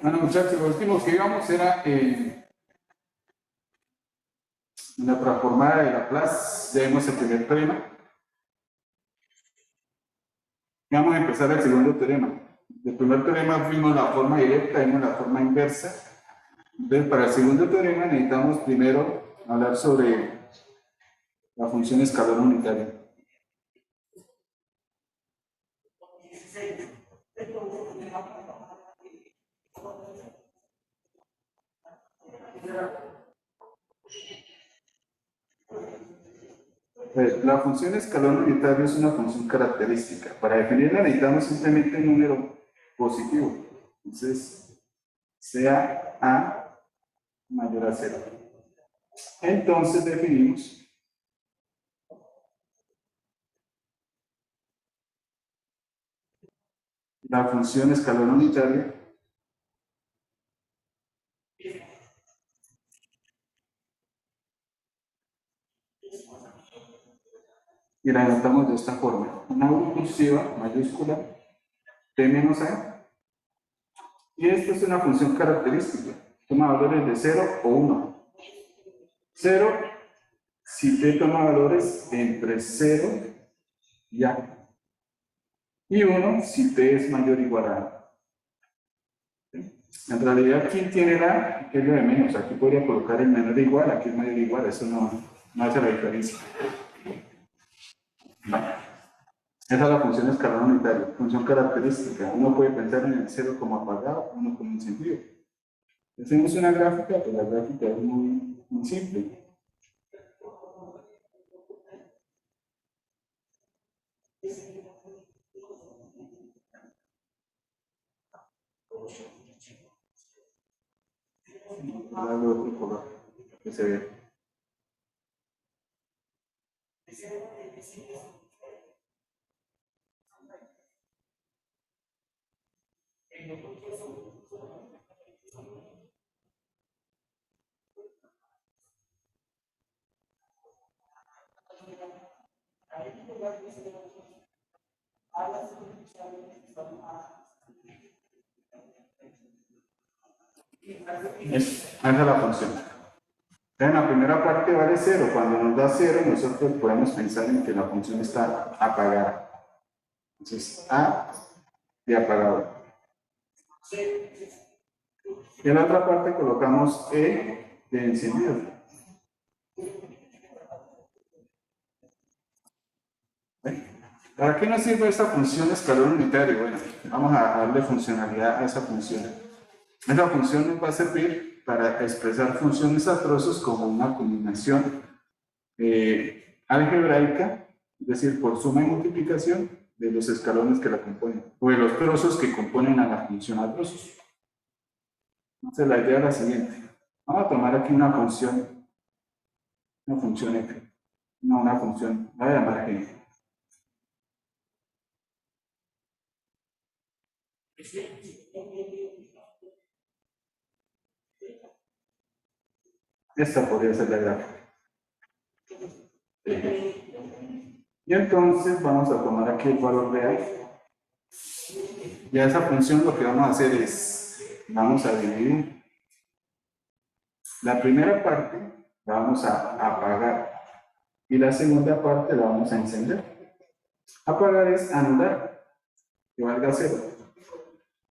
Bueno, muchachos, lo último que íbamos era la transformada de Laplace. Ya vimos el primer teorema. Vamos a empezar el segundo teorema. Del primer teorema vimos la forma directa, vimos la forma inversa. Entonces, para el segundo teorema necesitamos primero hablar sobre la función escalar unitaria. La función escalar unitario es una función característica. Para definirla necesitamos simplemente un número positivo. Entonces, sea A mayor a 0. Entonces definimos la función escalar unitaria y la anotamos de esta forma. Una U cursiva mayúscula T menos A. Y esta es una función característica. Toma valores de 0 o 1. 0 si T toma valores entre 0 y A. Y 1 si T es mayor o igual a A. En realidad, ¿quién tiene la A? ¿Qué es lo de menos? Aquí podría colocar el menor igual, aquí el mayor igual. Eso no hace la diferencia. Esa es la función escalar unitaria, función característica. Uno puede pensar en el 0 como apagado, uno como encendido. Hacemos una gráfica, pues la gráfica es muy simple. Darle otro color que se vea. Esa es la función. En la primera parte vale 0. Cuando nos da 0, nosotros podemos pensar en que la función está apagada. Entonces, A de apagado. Y en la otra parte colocamos E de encendido. ¿Para qué nos sirve esta función escalar unitario? Bueno, vamos a darle funcionalidad a esa función. Esa función nos va a servir para expresar funciones a trozos como una combinación algebraica, es decir, por suma y multiplicación de los escalones que la componen, o de los trozos que componen a la función a trozos. Entonces la idea es la siguiente. Vamos a tomar aquí una función F, no una función, voy a llamar G. Esta podría ser la gráfica. Y entonces vamos a tomar aquí el valor de A. Y a esa función lo que vamos a hacer es, vamos a dividir. La primera parte la vamos a apagar y la segunda parte la vamos a encender. Apagar es anular, que valga 0.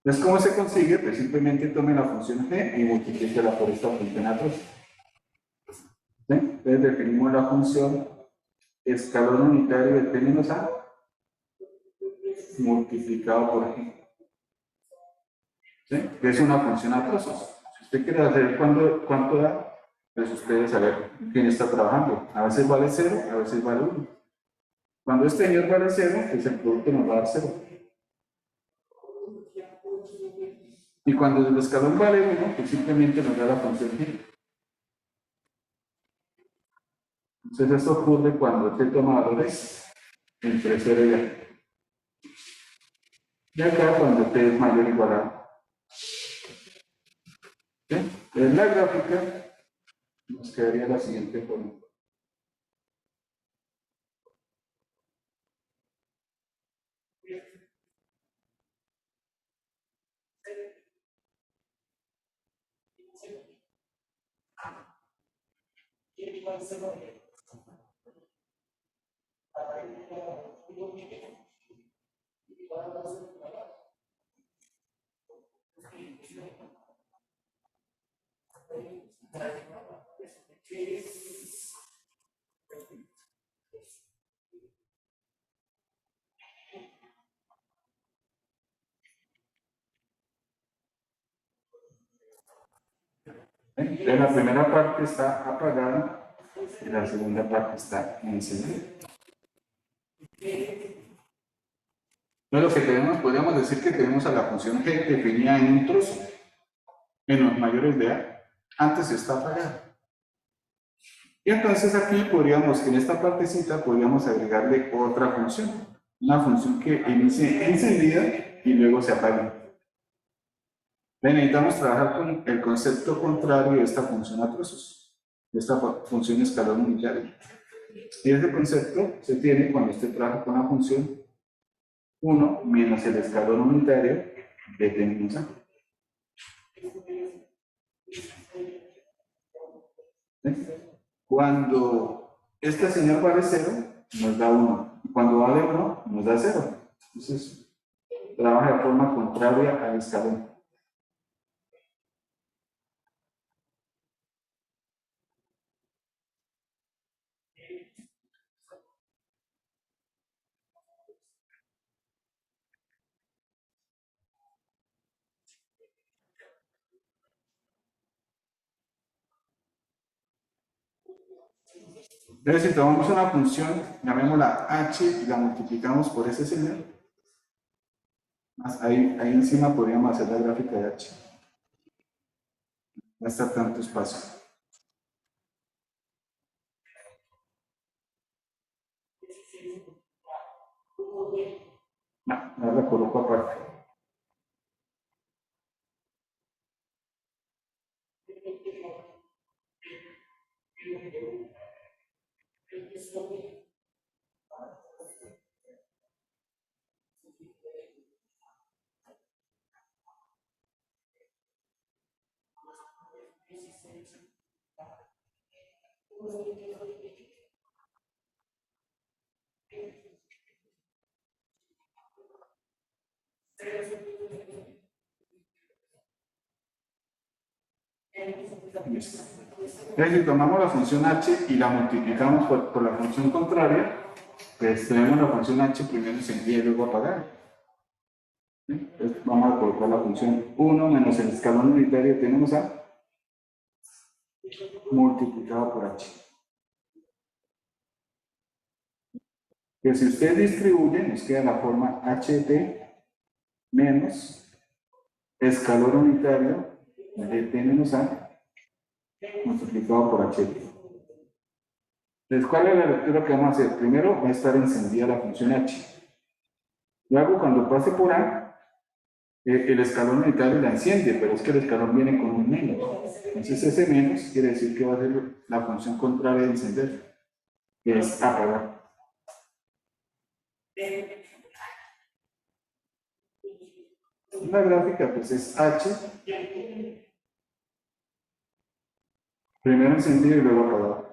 Entonces, ¿cómo se consigue? Pues simplemente tome la función g y multiplíquela por esta función a 2. ¿Sí? Entonces definimos la función escalón unitario de t menos a multiplicado por g. ¿Sí? Que es una función a trozos. Si usted quiere saber cuánto da, pues ustedes saber quién está trabajando. A veces vale 0, a veces vale 1. Cuando este señor vale 0, pues el producto nos va a dar 0. Y cuando el escalón vale 1, pues simplemente nos da la función g. Entonces esto ocurre cuando t toma valores entre 0 y a. Y acá cuando t es mayor o igual a. ¿Sí? En la gráfica nos quedaría la siguiente forma. Entonces, la primera parte está apagada y la segunda parte está encendida. Entonces, lo que tenemos, podríamos decir que tenemos a la función g definida en un trozo, en los mayores de A. Antes está apagada. Y entonces aquí podríamos, en esta partecita, podríamos agregarle otra función. Una función que inicie encendida y luego se apague. Necesitamos trabajar con el concepto contrario de esta función a trozos, de esta función escalón unitario. Y ese concepto se tiene cuando usted trabaja con la función 1 menos el escalón unitario de t menos a. Cuando esta señal vale 0, nos da 1. Y cuando vale 1, nos da 0. Entonces, trabaja de forma contraria al escalón. Entonces, si tomamos una función, llamémosla h y la multiplicamos por ese señal, ahí encima podríamos hacer la gráfica de h. No está tanto espacio. No, ahora la coloco aparte. Entonces, si tomamos la función h y la multiplicamos por la función contraria, pues tenemos la función h primero encendida y luego apagada. Entonces, vamos a colocar la función 1 menos el escalón unitario, tenemos a multiplicado por h. Que si usted distribuye, nos queda la forma ht menos escalón unitario de t menos a multiplicado por ht. Entonces, ¿cuál es la lectura que vamos a hacer? Primero va a estar encendida la función h. Luego, cuando pase por a, el escalón unitario la enciende, pero es que el escalón viene con un menos. Entonces, ese menos quiere decir que va a ser la función contraria de encender, que es apagar. La gráfica pues es h, primero encendido y luego apagado.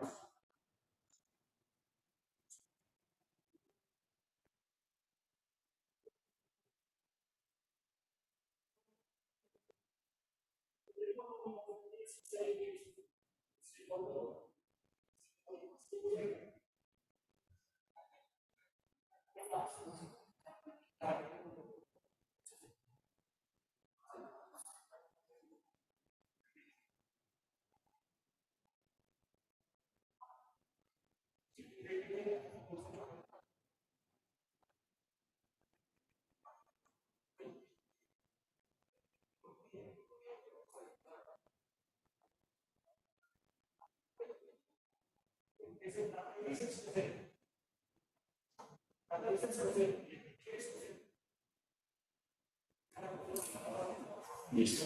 Listo.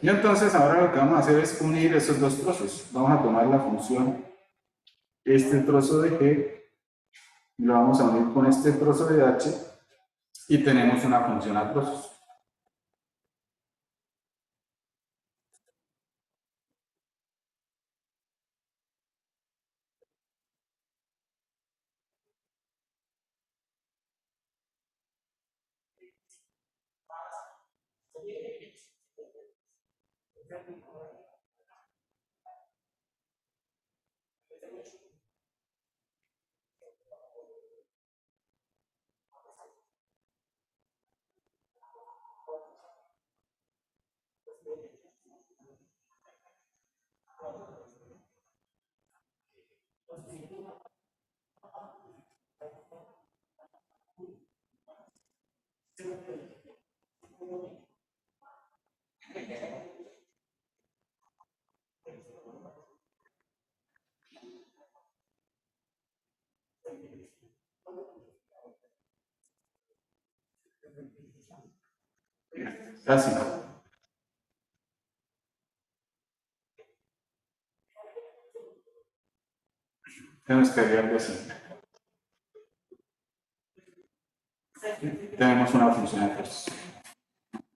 Y entonces ahora lo que vamos a hacer es unir esos dos trozos. Vamos a tomar la función, este trozo de g, y lo vamos a unir con este trozo de h, y tenemos una función a trozos. Casi. Tenemos que agregar algo así. Tenemos una función de proceso.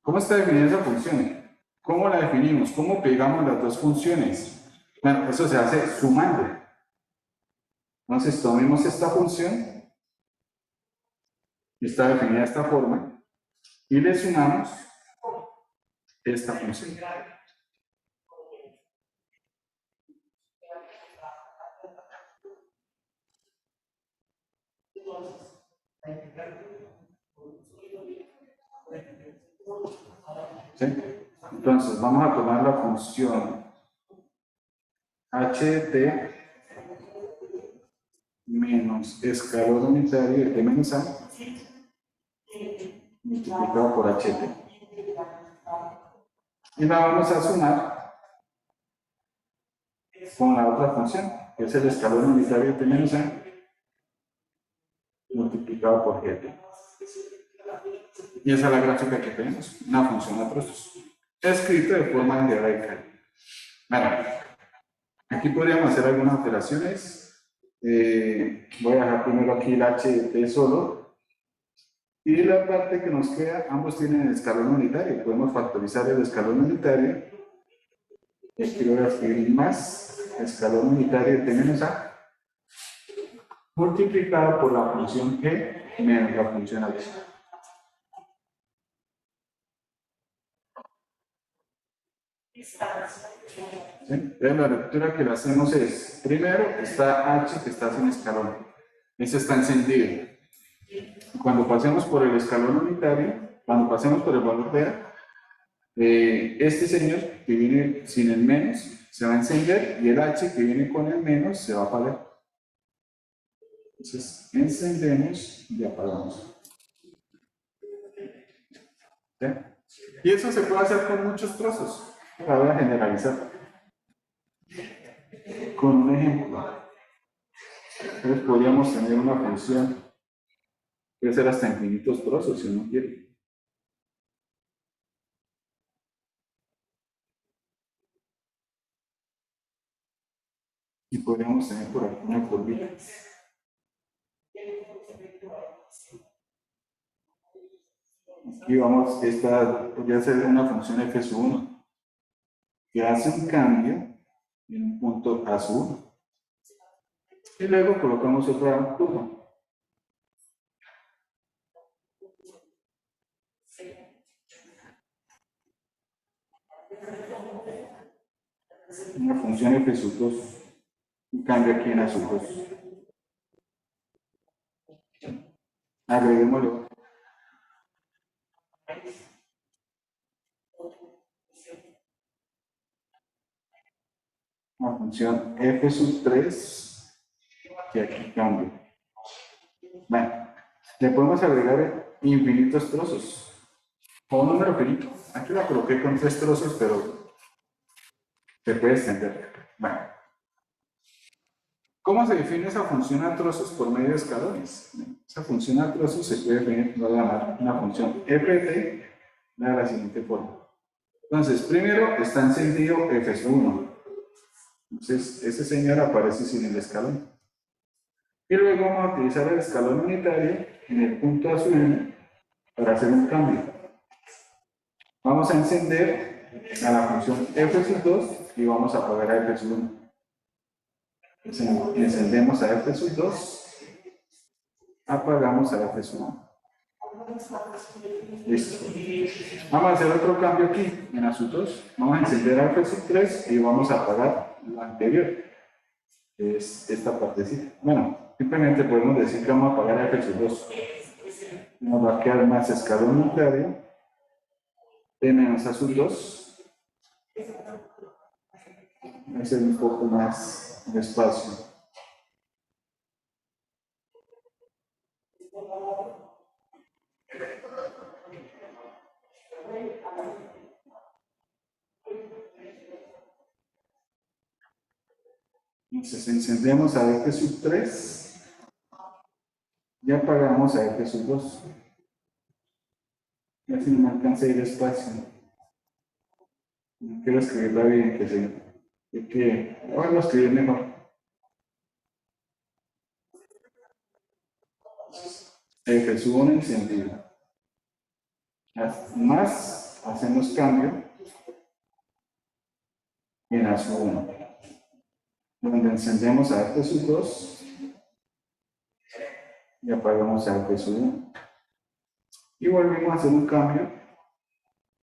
¿Cómo está definida esa función? ¿Cómo la definimos? ¿Cómo pegamos las dos funciones? Bueno, eso se hace sumando. Entonces, tomemos esta función, que está definida de esta forma, y le sumamos esta función. ¿Sí? Entonces, vamos a tomar la función ht menos escalón unitario de t menos a multiplicado por ht. Y la vamos a sumar con la otra función, que es el escalón unitario de t menos a multiplicado por gt. Y esa es la gráfica que tenemos, una función a trozos, escrita de forma radical. Bueno, aquí podríamos hacer algunas operaciones. Voy a dejar primero aquí el h de t solo. Y la parte que nos queda, ambos tienen el escalón unitario. Podemos factorizar el escalón unitario. Y aquí voy a escribir más escalón unitario de t menos a multiplicado por la función g menos la función h. ¿Sí? Entonces la lectura que le hacemos es, primero está h que está sin escalón. Ese está encendido. Cuando pasemos por el escalón unitario, cuando pasemos por el valor de a, este señor que viene sin el menos se va a encender y el h que viene con el menos se va a apagar. Entonces, encendemos y apagamos. ¿Sí? Y eso se puede hacer con muchos trozos. La voy a generalizar con un ejemplo. Entonces podríamos tener una función, puede ser hasta infinitos trozos si uno quiere. Y podríamos tener por aquí una curvita. Aquí vamos, esta podría ser una función f1 que hace un cambio en un punto a1. Y luego colocamos otra curva. Una función f2, un cambio aquí en a2. Agreguémoslo. Una función f3 que aquí cambia. Bueno, le podemos agregar infinitos trozos o un número finito. Aquí la coloqué con 3 trozos, pero se puede extender. Bueno, ¿cómo se define esa función a trozos por medio de escalones? Esa función a trozos se puede definir, voy a llamar una función ft de la siguiente forma. Entonces, primero está encendido f1. Entonces, ese señor aparece sin el escalón. Y luego vamos a utilizar el escalón unitario en el punto A1 para hacer un cambio. Vamos a encender a la función f2 y vamos a apagar a f1. Encendemos a f2, apagamos a f1. Listo. Vamos a hacer otro cambio aquí en ASU2. Vamos a encender al FSU3 y vamos a apagar lo anterior, que es esta partecita. Bueno, simplemente podemos decir que vamos a apagar al FSU2. Nos va a quedar más escalón nucleario de menos ASU2. Va a ser un poco más de espacio. Entonces encendemos a F3 y apagamos a F2. Ya si no me alcanza a ir espacio. No quiero escribirla bien, que se. Ahora lo escribir mejor. F1 encendido. Más hacemos cambio en ASU1, donde encendemos a F2 y apagamos a F1. Y volvemos a hacer un cambio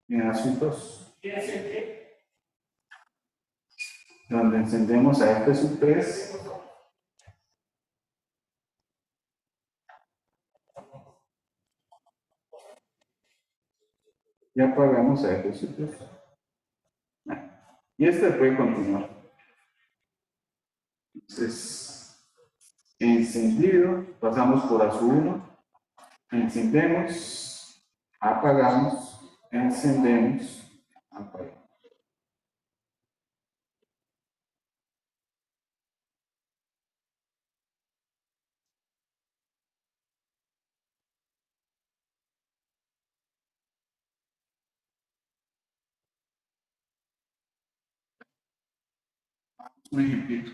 en ASU2, donde encendemos a F3 y apagamos a F2. Y este puede continuar. Entonces, encendido, pasamos por ASU1, encendemos, apagamos, encendemos, apagamos. Un ejemplito.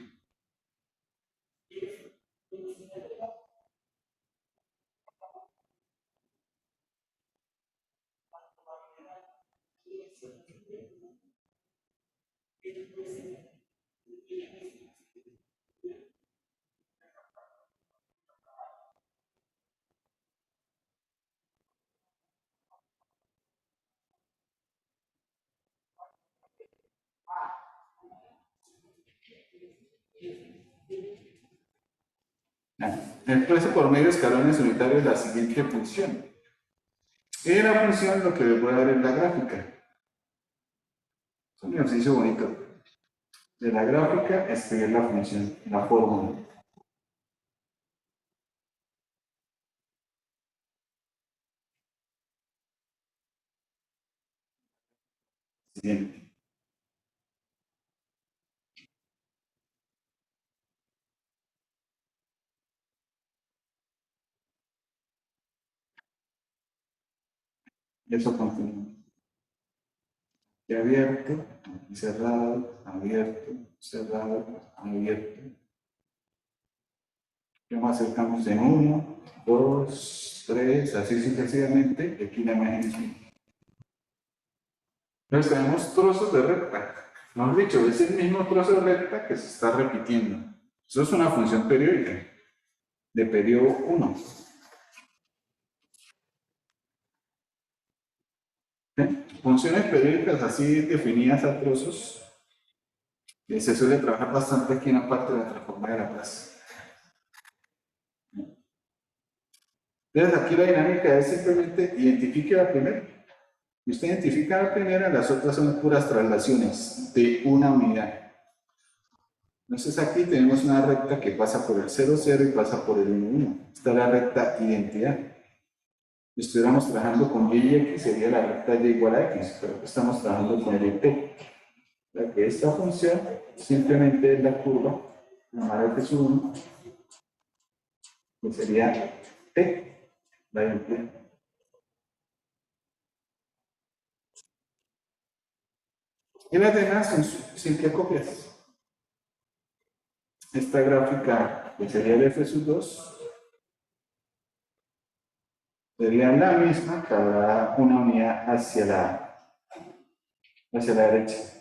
Expreso por medio de escalones unitarios la siguiente función. Y la función lo que les voy a dar es la gráfica. Es un ejercicio bonito. De la gráfica, escribir la función, la fórmula. Siguiente. Eso continúa. Y abierto, cerrado, abierto, cerrado, abierto. Vamos a hacer cambios en 1, 2, 3, así sucesivamente. Aquí la imagen es misma. Entonces tenemos trozos de recta. Mejor dicho, es el mismo trozo de recta que se está repitiendo. Eso es una función periódica, de periodo 1. ¿Sí? Funciones periódicas así definidas a trozos, se suele trabajar bastante aquí en la parte de la transforma de Laplace. Entonces aquí la dinámica es simplemente identifique la primera. Si usted identifica la primera, las otras son puras traslaciones de una unidad. Entonces aquí tenemos una recta que pasa por el 0, 0 y pasa por el 1, 1. Esta es la recta identidad. Si estuviéramos trabajando con y y x, sería la recta y igual a x, pero estamos trabajando con el y t. La que esta función simplemente es la curva, llamada f1, que sería t, la identidad. Y las demás son simples copias. Esta gráfica, que sería el f2, sería la misma cada una unidad hacia la derecha.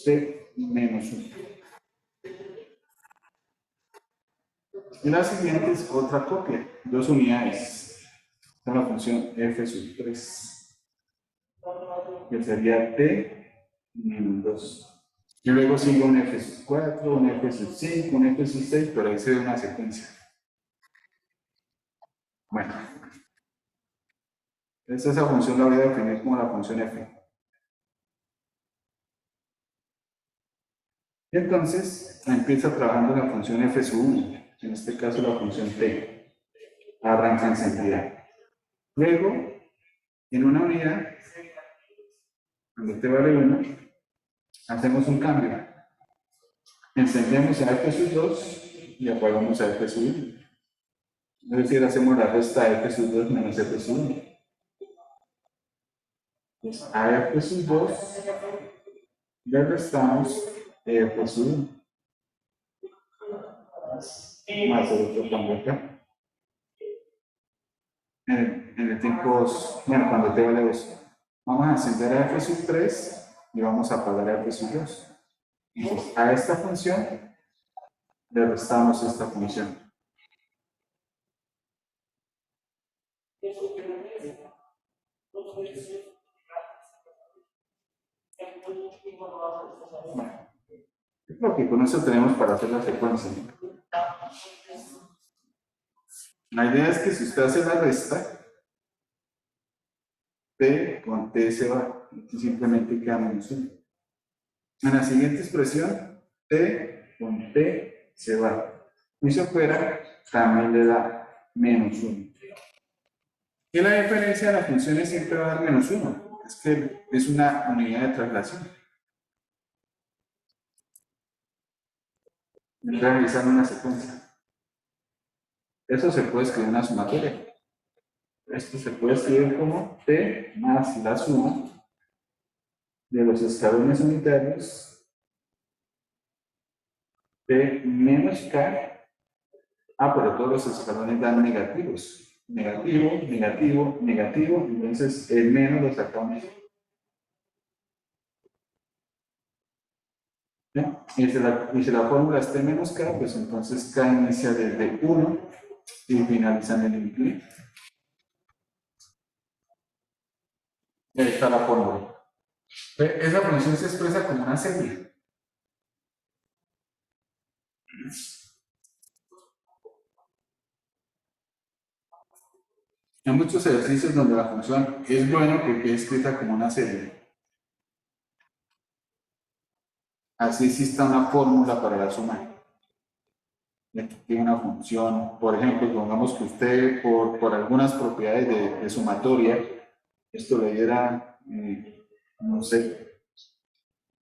t menos 1. Y la siguiente es otra copia, 2 unidades. Esta es la función f sub 3, que sería t menos 2. Y luego sigue un f sub 4, un f sub 5, un f sub 6, pero ahí se ve una secuencia. Bueno, esa función la voy a definir como la función f. Y entonces empieza trabajando la función f sub 1, en este caso la función t. Arranca enseguida. Luego, en una unidad, cuando t vale 1, hacemos un cambio. Encendemos a f sub 2 y apagamos a f sub 1. Es decir, hacemos la resta de f sub 2 menos f sub 1. Entonces, a f sub 2 le restamos f sub 1. Más el otro cambio acá. En el tiempo, bueno, cuando t vale 2. Vamos a encender a f sub 3 y vamos a apagar a f sub 2. Entonces, a esta función le restamos esta función. Bueno, yo creo que con eso tenemos para hacer la secuencia. La idea es que si usted hace la resta, t con t se va, y simplemente queda menos 1. En la siguiente expresión, t con t se va. Y si fuera, también le da menos 1. Y la diferencia de las funciones siempre va a dar menos 1. Es que es una unidad de traslación. Realizando una secuencia. Eso se puede escribir en una sumatoria. Esto se puede escribir como t más la suma de los escalones unitarios t menos k. Pero todos los escalones dan negativos. Negativo, negativo, negativo. Entonces el menos lo sacamos. ¿Bien? Y si la fórmula es t menos k, pues entonces k inicia desde 1 y finaliza en el infinito. Ahí está la fórmula. Esa función se expresa como una serie. Hay muchos ejercicios donde la función es buena porque es escrita como una serie. Así exista una fórmula para la suma. Y aquí tiene una función, por ejemplo, pongamos que usted por algunas propiedades de sumatoria, esto le diera, no sé,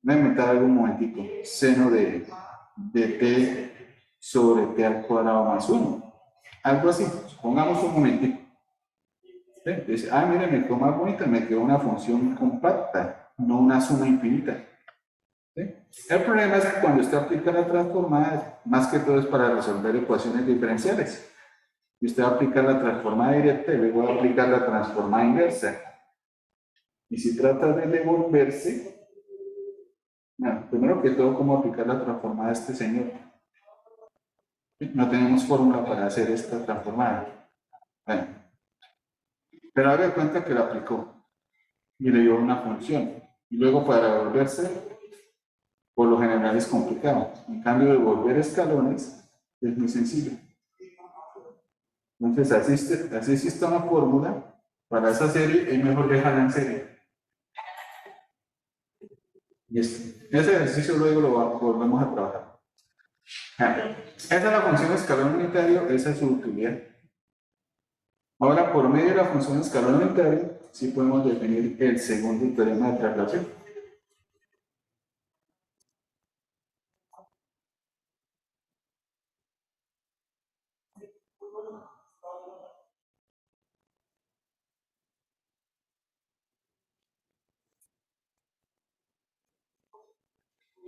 voy a inventar algo un momentico, seno de t sobre t al cuadrado más 1. Algo así, pongamos un momentico. Dice, mire, me quedó más bonita, me quedó una función compacta, no una suma infinita. ¿Sí? El problema es que cuando usted aplica la transformada, más que todo es para resolver ecuaciones diferenciales. Y usted va a aplicar la transformada directa y luego va a aplicar la transformada inversa. Y si trata de devolverse, bueno, primero que todo, ¿cómo aplicar la transformada a este señor? No tenemos fórmula para hacer esta transformada. Bueno, pero haga de cuenta que la aplicó y le dio una función. Y luego para devolverse, por lo general es complicado. En cambio, devolver escalones es muy sencillo. Entonces, así existe una fórmula para esa serie, es mejor dejarla en serie. Y ese ejercicio luego lo volvemos a trabajar. Esa es la función escalón unitario, esa es su utilidad. Ahora, por medio de la función escalón unitario, sí podemos definir el segundo teorema de traslación.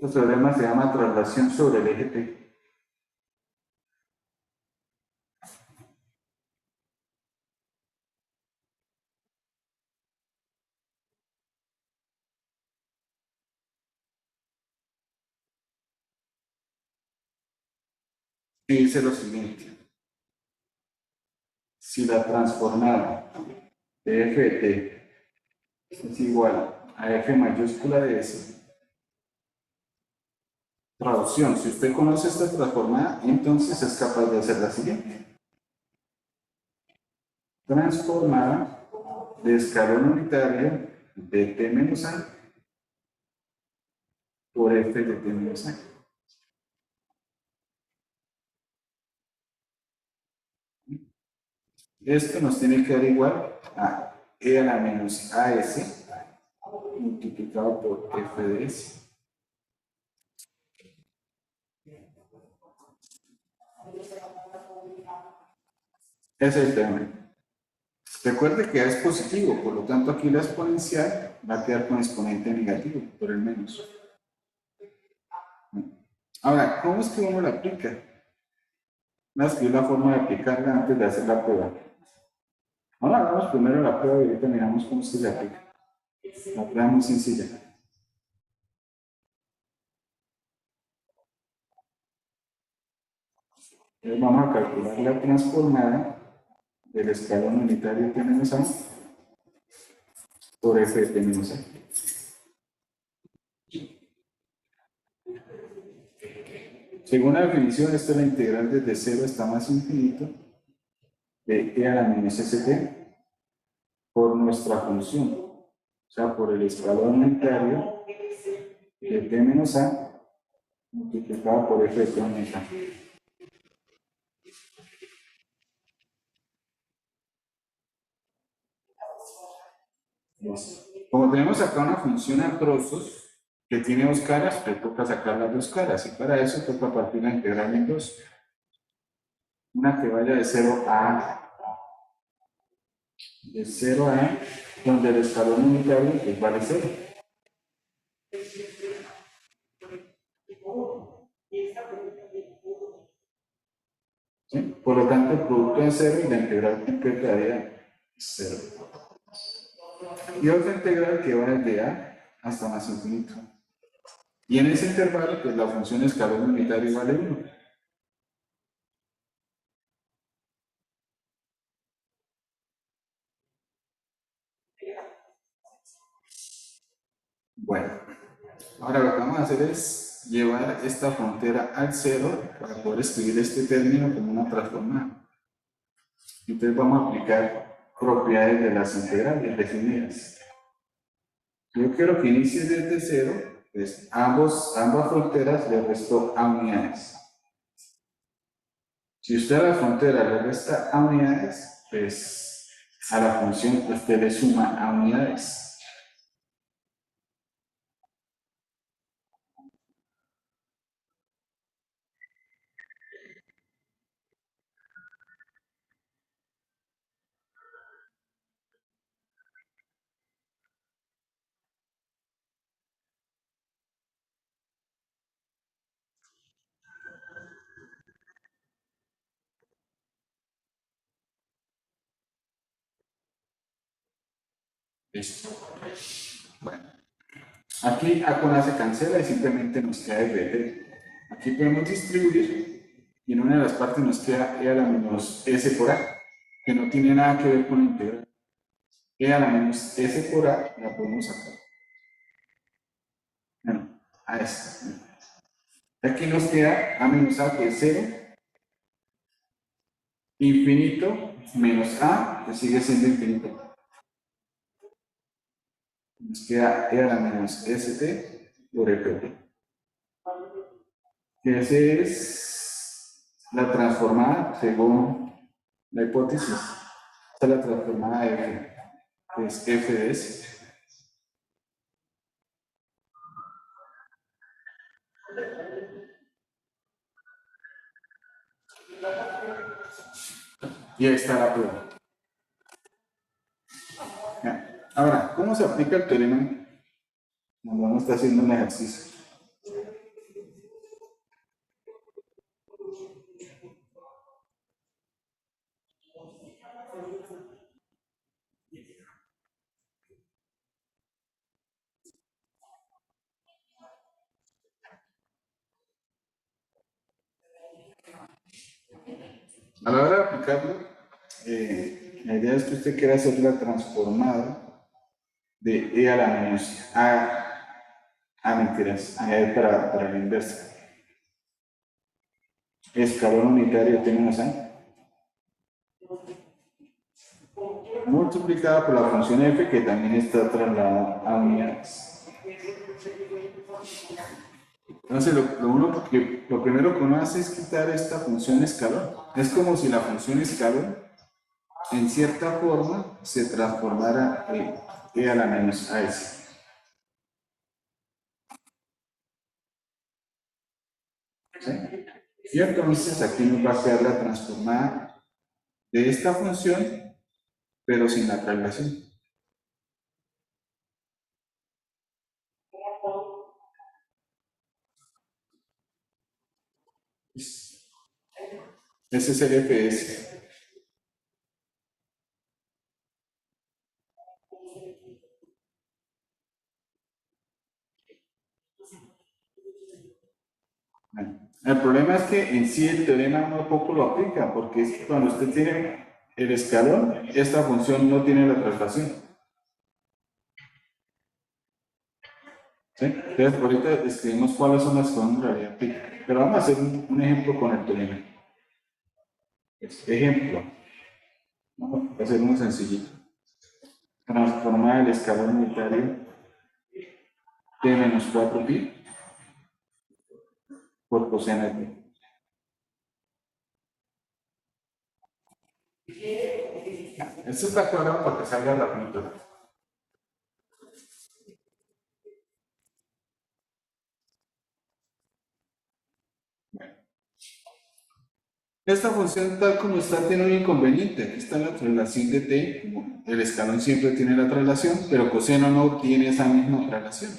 Este teorema se llama traslación sobre el eje T. y dice lo siguiente. Si la transformada de f de t es igual a f mayúscula de s, traducción, si usted conoce esta transformada, entonces es capaz de hacer la siguiente. Transformada de escalón unitario de t menos a por f de t menos a. Esto nos tiene que dar igual a e a la menos as multiplicado por f de s. Ese es el tema. Recuerde que A es positivo, por lo tanto aquí la exponencial va a quedar con exponente negativo por el menos. Ahora, ¿cómo es que uno la aplica? Voy a escribir la forma de aplicarla antes de hacer la prueba. Ahora hagamos primero la prueba y ahorita miramos cómo es que se aplica. La prueba es muy sencilla. Entonces vamos a calcular la transformada del escalón unitario T menos A por F de T menos A. Según la definición, esta es la integral desde 0 hasta más infinito de e a la menos st por nuestra función, o sea, por el escalón unitario de t menos a multiplicado por f de t menos a. Como tenemos acá una función a trozos que tiene dos caras, pues toca sacar las dos caras, y para eso toca partir la integral en dos. Una que vaya de 0 a de 0 a, donde el escalón unitario pues vale 0. ¿Sí? Por lo tanto, el producto es 0 y la integral completa daría 0. Y otra integral que va desde a hasta más infinito. Y en ese intervalo, pues la función escalón unitario vale 1. Bueno, ahora lo que vamos a hacer es llevar esta frontera al 0 para poder escribir este término como una transformada. Entonces vamos a aplicar propiedades de las integrales definidas. Yo quiero que inicie desde 0, pues ambas fronteras le resto a unidades. Si usted a la frontera le resta a unidades, pues a la función usted le suma a unidades. Listo. Bueno, aquí A con A se cancela y simplemente nos queda FT. Aquí podemos distribuir y en una de las partes nos queda E a la menos S por A, que no tiene nada que ver con la integral. E a la menos S por A la podemos sacar. Bueno, a esta. Aquí nos queda A menos A, que es 0, infinito, menos A, que sigue siendo infinito. Nos queda E a la menos ST por EPT. Que esa es la transformada según la hipótesis. Esta es la transformada de F, que es F de S. Y ahí está la prueba. Ahora, ¿cómo se aplica el teorema cuando uno está haciendo un ejercicio? A la hora de aplicarlo, la idea es que usted quiera hacer la transformada de e a la menos a mentiras, para la inversa. Escalón unitario tenemos a multiplicada por la función f que también está trasladada a unidades. Entonces, lo primero que uno hace es quitar esta función escalón. Es como si la función escalón, en cierta forma, se transformara en e a la menos as. ¿Sí? Y entonces aquí nos va a quedar la transformada de esta función, pero sin la traslación. Ese es el fs. El problema es que en sí el teorema muy poco lo aplica, porque es que cuando usted tiene el escalón, esta función no tiene la traslación. ¿Sí? Entonces, ahorita describimos cuáles son las que en realidad aplican. Pero vamos a hacer un ejemplo con el teorema. Ejemplo. Vamos a hacer uno sencillito. Transformar el escalón unitario de menos 4pi por coseno de t. Esto está cuadrado para que salga la punta. Esta función tal como está tiene un inconveniente. Aquí está la traslación de t. El escalón siempre tiene la traslación, pero coseno no tiene esa misma traslación.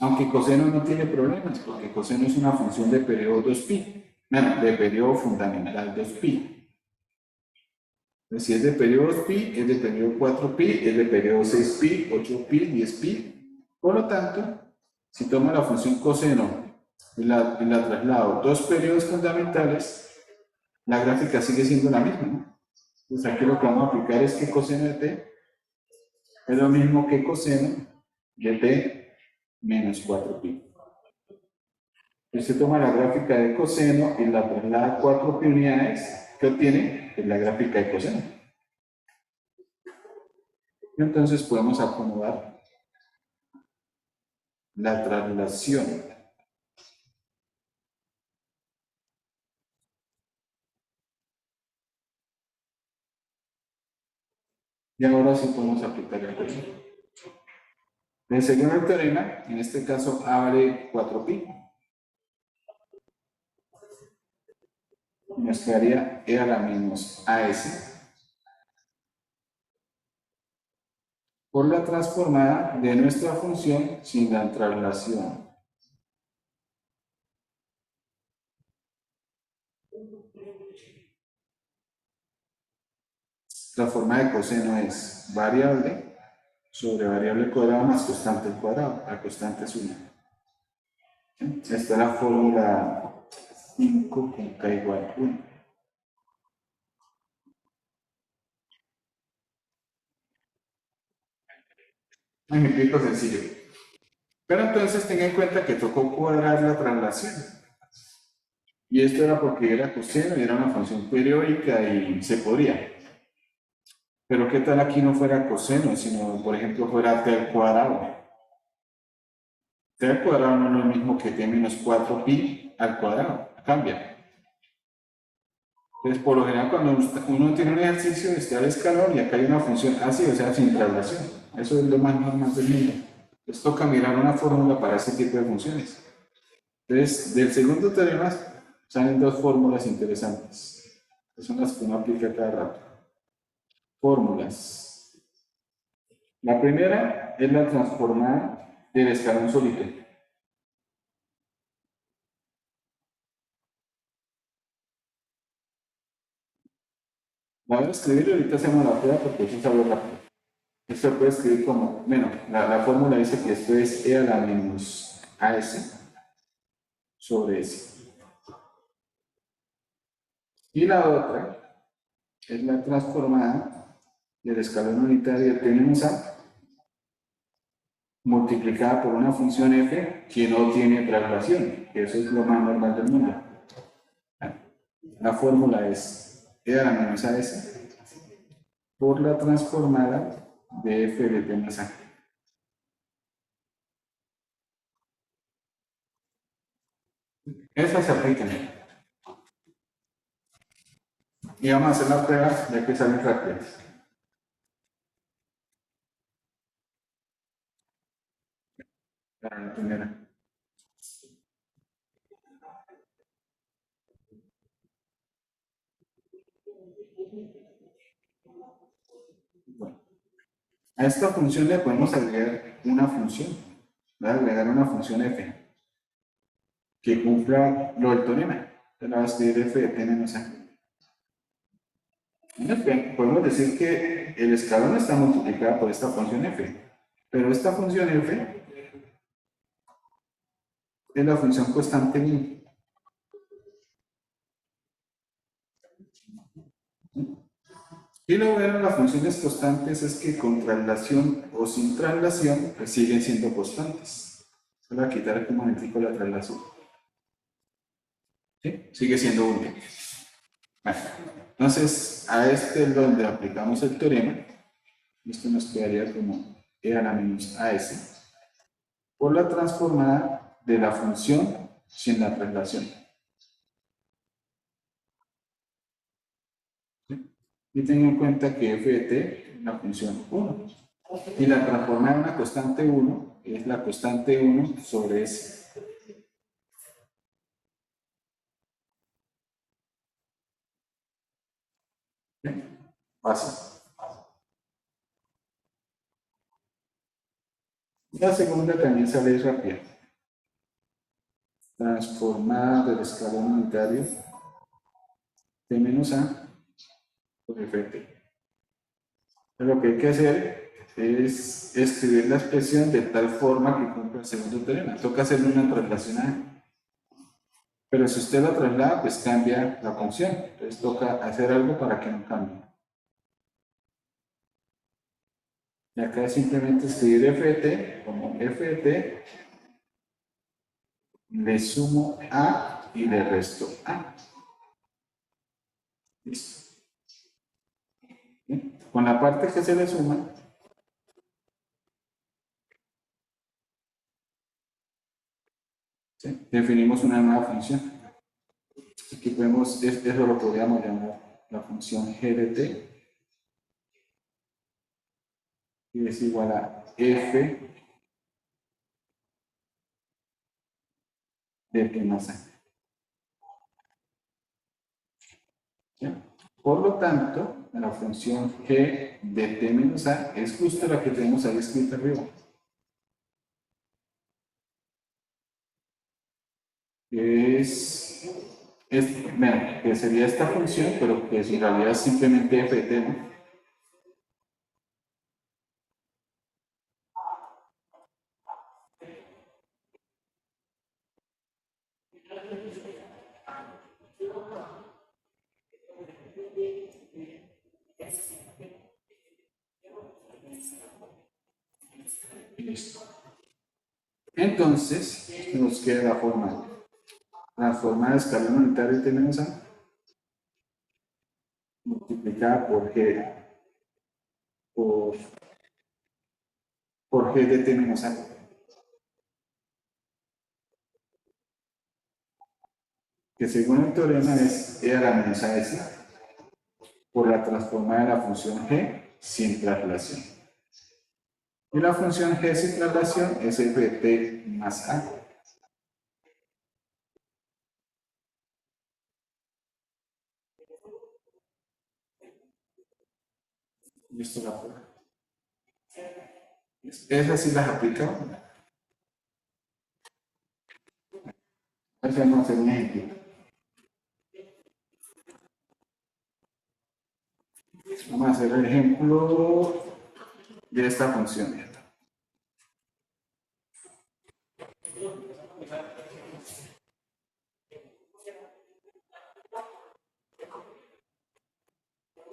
Aunque coseno no tiene problemas, porque coseno es una función de periodo 2pi. Bueno, de periodo fundamental 2pi. Si es de periodo 2pi, es de periodo 4pi, es de periodo 6pi, 8pi, 10pi. Por lo tanto, si tomo la función coseno y la traslado dos periodos fundamentales, la gráfica sigue siendo la misma, ¿no? Entonces aquí lo que vamos a aplicar es que coseno de t es lo mismo que coseno de t menos 4pi. Usted toma la gráfica de coseno y la traslada a 4pi unidades, ¿qué obtiene? Es la gráfica de coseno. Entonces podemos acomodar la traslación. Y ahora sí podemos aplicar el teorema. Según el teorema, en este caso A vale 4pi. Y nos quedaría e a la menos as por la transformada de nuestra función sin la traslación. La forma de coseno es variable sobre variable cuadrada más constante al cuadrado. La constante es 1. Esta es la fórmula 5 con k igual a 1. Un ejemplo sencillo. Pero entonces tenga en cuenta que tocó cuadrar la traslación. Y esto era porque era coseno y era una función periódica y se podía. Pero ¿qué tal aquí no fuera coseno, sino, por ejemplo, fuera t al cuadrado? T al cuadrado no es lo mismo que t menos 4pi al cuadrado. Cambia. Entonces, por lo general, cuando uno tiene un ejercicio, está el escalón y acá hay una función así, o sea, sin traslación. Eso es lo más normal del mundo. Entonces, toca mirar una fórmula para ese tipo de funciones. Entonces, del segundo teorema salen dos fórmulas interesantes, que son las que uno aplica cada rato. Fórmulas. La primera es la transformada del escalón solitario. La voy a escribir y ahorita hacemos la prueba porque eso sabe rápido. Esto se puede escribir como, bueno, la fórmula dice que esto es e a la menos as sobre s. Y la otra es la transformada del escalón unitario de t menos a multiplicada por una función f que no tiene traslación, que eso es lo más normal del mundo. La fórmula es e a la menos as por la transformada de f de t más a. Esas se aplican. Y vamos a hacer la prueba ya que salen rápidas. La primera. Bueno, a esta función le podemos agregar una función. Voy a agregar una función f que cumpla lo del teorema. Entonces la va a escribir f de t menos a. Podemos decir que el escalón está multiplicado por esta función f, pero esta función f es la función constante 1. Y lo bueno de las funciones constantes es que con traslación o sin traslación pues siguen siendo constantes. Voy a quitar aquí un momentico la traslación. ¿Sí? Sigue siendo 1. Bueno, entonces a este es donde aplicamos el teorema. Esto nos quedaría como e a la menos as por la transformada de la función sin la traslación. ¿Sí? Y tengan en cuenta que f de t es la función 1. Y la transformada en una constante 1 es la constante 1 sobre s. Fácil. La segunda también sale rápida. Transformada del escalón unitario de menos a por f de t. Lo que hay que hacer es escribir la expresión de tal forma que cumpla el segundo teorema. Toca hacerle una traslación a. Pero si usted la traslada, pues cambia la función. Entonces toca hacer algo para que no cambie. Y acá es simplemente escribir f de t como f de t, le sumo a y le resto a. Listo. ¿Sí? Con la parte que se le suma, ¿sí? Definimos una nueva función. Aquí podemos, eso lo podríamos llamar la función g de t, y es igual a f de t más a. ¿Sí? Por lo tanto, la función g de t menos a es justo la que tenemos ahí escrita arriba. Bueno, que sería esta función, pero que en realidad es simplemente f de t, ¿no? Listo. Entonces, nos queda la forma transformada de escalón unitario de t menos a multiplicada por, por g de t menos a. Que según el teorema es e a la menos a s por la transformada de la función g sin traslación. Y la función g sin traslación es f de t más a. Listo la prueba. Esas sí las aplicamos. Vamos a hacer un ejemplo. Vamos a hacer el ejemplo de esta función.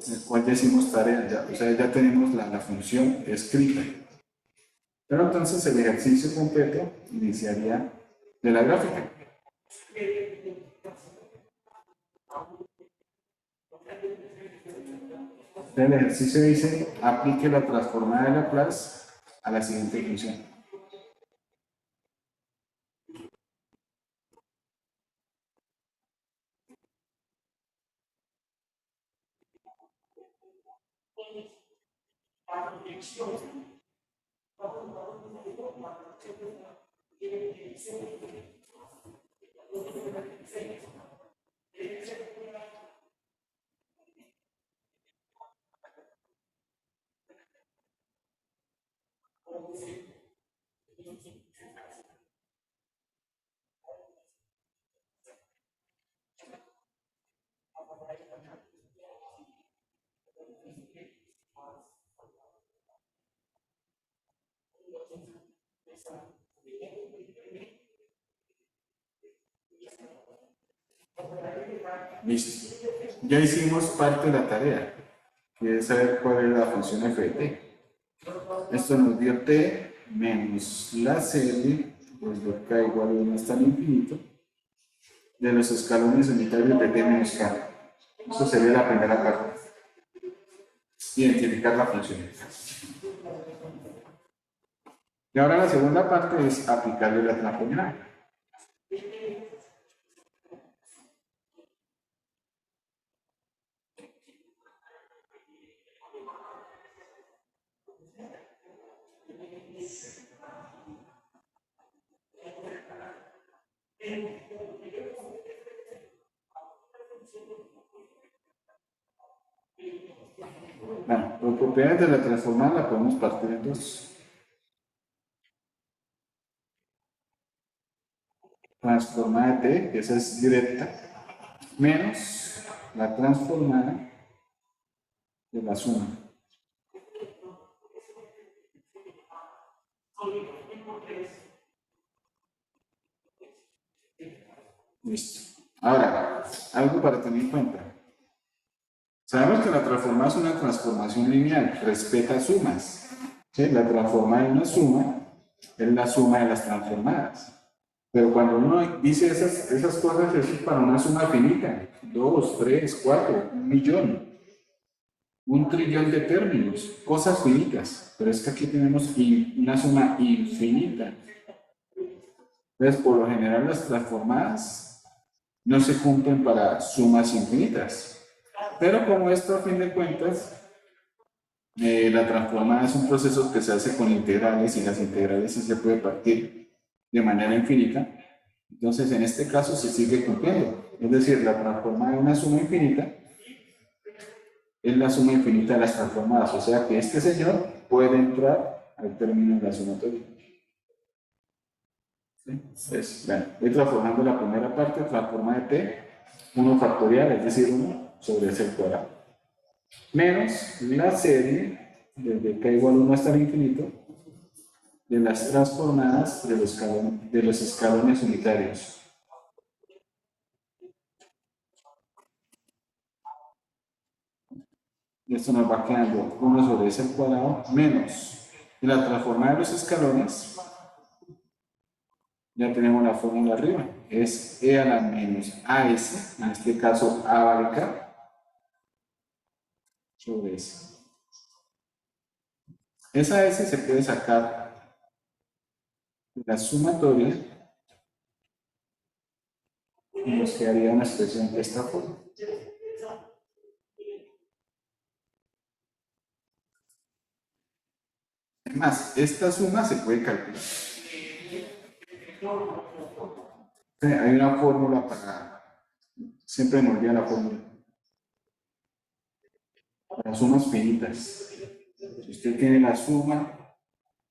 en el cual ya hicimos tarea, ya, o sea, ya tenemos la función escrita. Pero entonces el ejercicio completo iniciaría de la gráfica. El ejercicio dice, aplique la transformada de Laplace a la siguiente función. Listo. Ya hicimos parte de la tarea, que es saber cuál es la función f de t. Esto nos dio t menos la serie, pues de k igual a 1 hasta el infinito, de los escalones unitarios de t menos k. Eso sería la primera parte. Identificar la función. Y ahora la segunda parte es aplicarle la transformada. Bueno, por propiedades de la transformada la podemos partir en dos. Transformada de t, que esa es directa, menos la transformada de la suma. Listo. Ahora, algo para tener en cuenta. Sabemos que la transformada es una transformación lineal, respeta sumas. ¿Sí? La transformada de una suma es la suma de las transformadas. Pero cuando uno dice esas cosas, eso es para una suma finita. 2, 3, 4, 1.000.000. 1.000.000.000 de términos, cosas finitas. Pero es que aquí tenemos una suma infinita. Entonces, por lo general, las transformadas no se cumplen para sumas infinitas. Pero como esto, a fin de cuentas, la transformada es un proceso que se hace con integrales y las integrales sí se puede partir de manera infinita. Entonces, en este caso se sigue cumpliendo. Es decir, la transformada de una suma infinita es la suma infinita de las transformadas. O sea que este señor puede entrar al término de la sumatoria. ¿Sí? Entonces, bueno, voy transformando la primera parte, transformada de t, 1 factorial, es decir, 1 sobre c al cuadrado. Menos la serie, desde k igual a 1 hasta el infinito, de las transformadas de los escalones unitarios. Esto nos va quedando 1 sobre s al cuadrado menos la transformada de los escalones. Ya tenemos la fórmula arriba. Es e a la menos as, en este caso a vale k, sobre s. Esa s se puede sacar de la sumatoria y nos quedaría una expresión de esta forma. Además, esta suma se puede calcular. Hay una fórmula para... Siempre me olvida la fórmula. Para sumas finitas. Si usted tiene la suma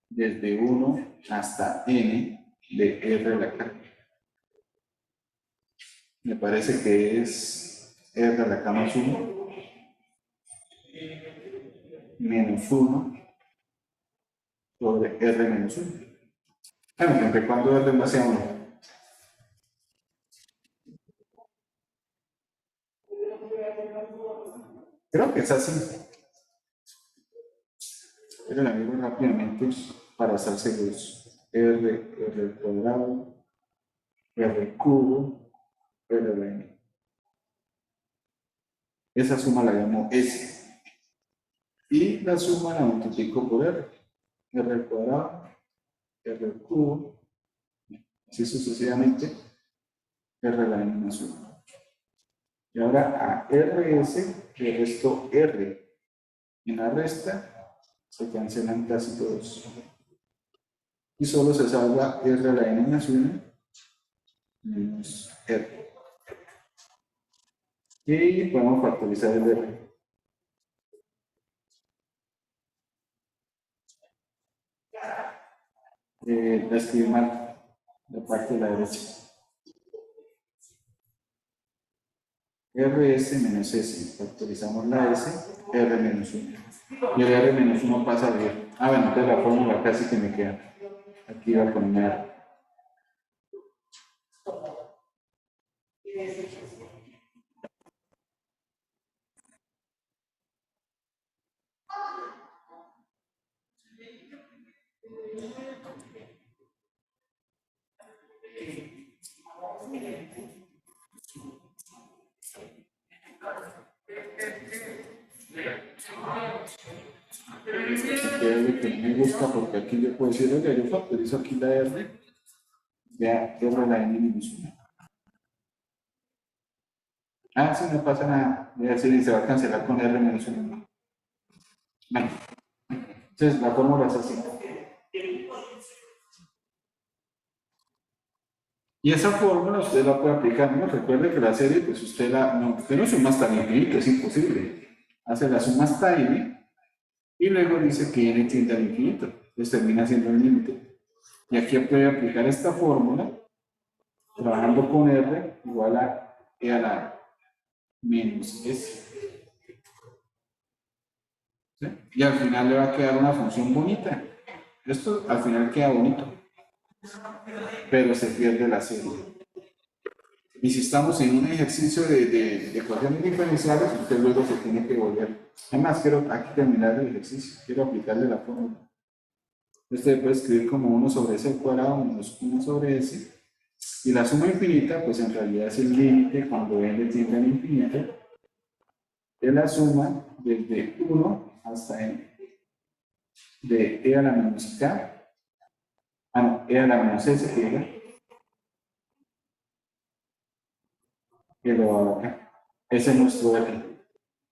desde 1 hasta n de r a la k. Me parece que es r a la k más 1 menos 1 sobre r menos 1. Bueno, siempre y cuando r no sea 1. Creo que es así. Pero la digo rápidamente para estar seguros. R al cuadrado, R al cubo, R a la n. Esa suma la llamo S. Y la suma la multiplico por R. R al cuadrado, R al cubo, así sucesivamente, R a la n más 1. Y ahora a RS le resto R. En la resta se cancelan casi todos. Y solo se salva R a la n más 1 menos R. Y podemos factorizar el R. La escribí mal, la parte de la derecha. RS menos S, factorizamos la S, R menos 1. Y el R menos 1 pasa a 10. Ah, bueno, entonces la fórmula casi que me queda. Aquí va a poner. Que es lo que me gusta, porque aquí yo puedo decir, oiga, yo factorizo aquí la R, vea, R la N menos 1. Ah, sí, no pasa nada. Voy a decir, se va a cancelar con R menos 1. Bueno, entonces la fórmula es así. Y esa fórmula usted la puede aplicar, ¿no? Recuerde que la serie, pues usted no suma hasta el infinito, es imposible. Hace la suma hasta n y luego dice que n tiende al infinito. Entonces termina siendo el límite. Y aquí puede aplicar esta fórmula, trabajando con r igual a e a la menos s. ¿Sí? Y al final le va a quedar una función bonita. Esto al final queda bonito, pero se pierde la serie. Y si estamos en un ejercicio de ecuaciones diferenciales, usted luego se tiene que volver. Además, quiero aquí terminar el ejercicio, quiero aplicarle la fórmula. Usted puede escribir como 1 sobre s al cuadrado menos 1 sobre s. Y la suma infinita, pues en realidad es el límite cuando n tiende al infinito, de la suma desde 1 hasta n. De e a la menos k, no, e a la menos s, elevado a k. Ese es nuestro r.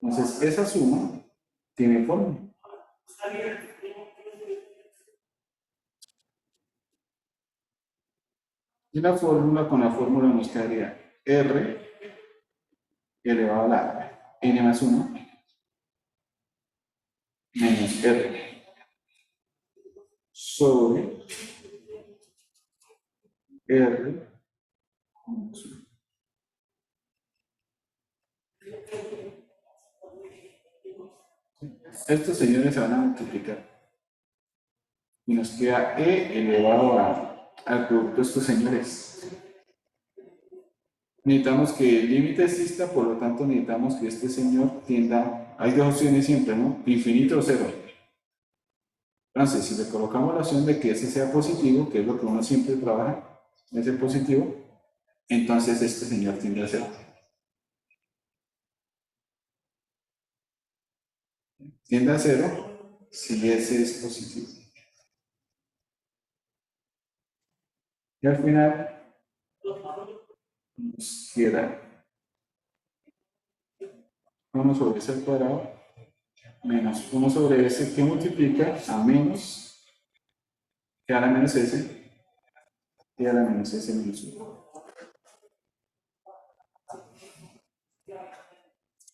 Entonces, esa suma tiene fórmula. Y la fórmula, con la fórmula nos quedaría r elevado a la n más 1 menos r sobre r menos 1. Estos señores se van a multiplicar. Y nos queda e elevado al producto de estos señores. Necesitamos que el límite exista, por lo tanto necesitamos que este señor tienda, hay dos opciones siempre, ¿no? Infinito o cero. Entonces, si le colocamos la opción de que ese sea positivo, que es lo que uno siempre trabaja, ese positivo, entonces este señor tiende a cero. Tiende a cero si ese es positivo. Y al final nos queda 1 sobre s al cuadrado menos 1 sobre s que multiplica a menos que a la menos s y a la menos s menos 1.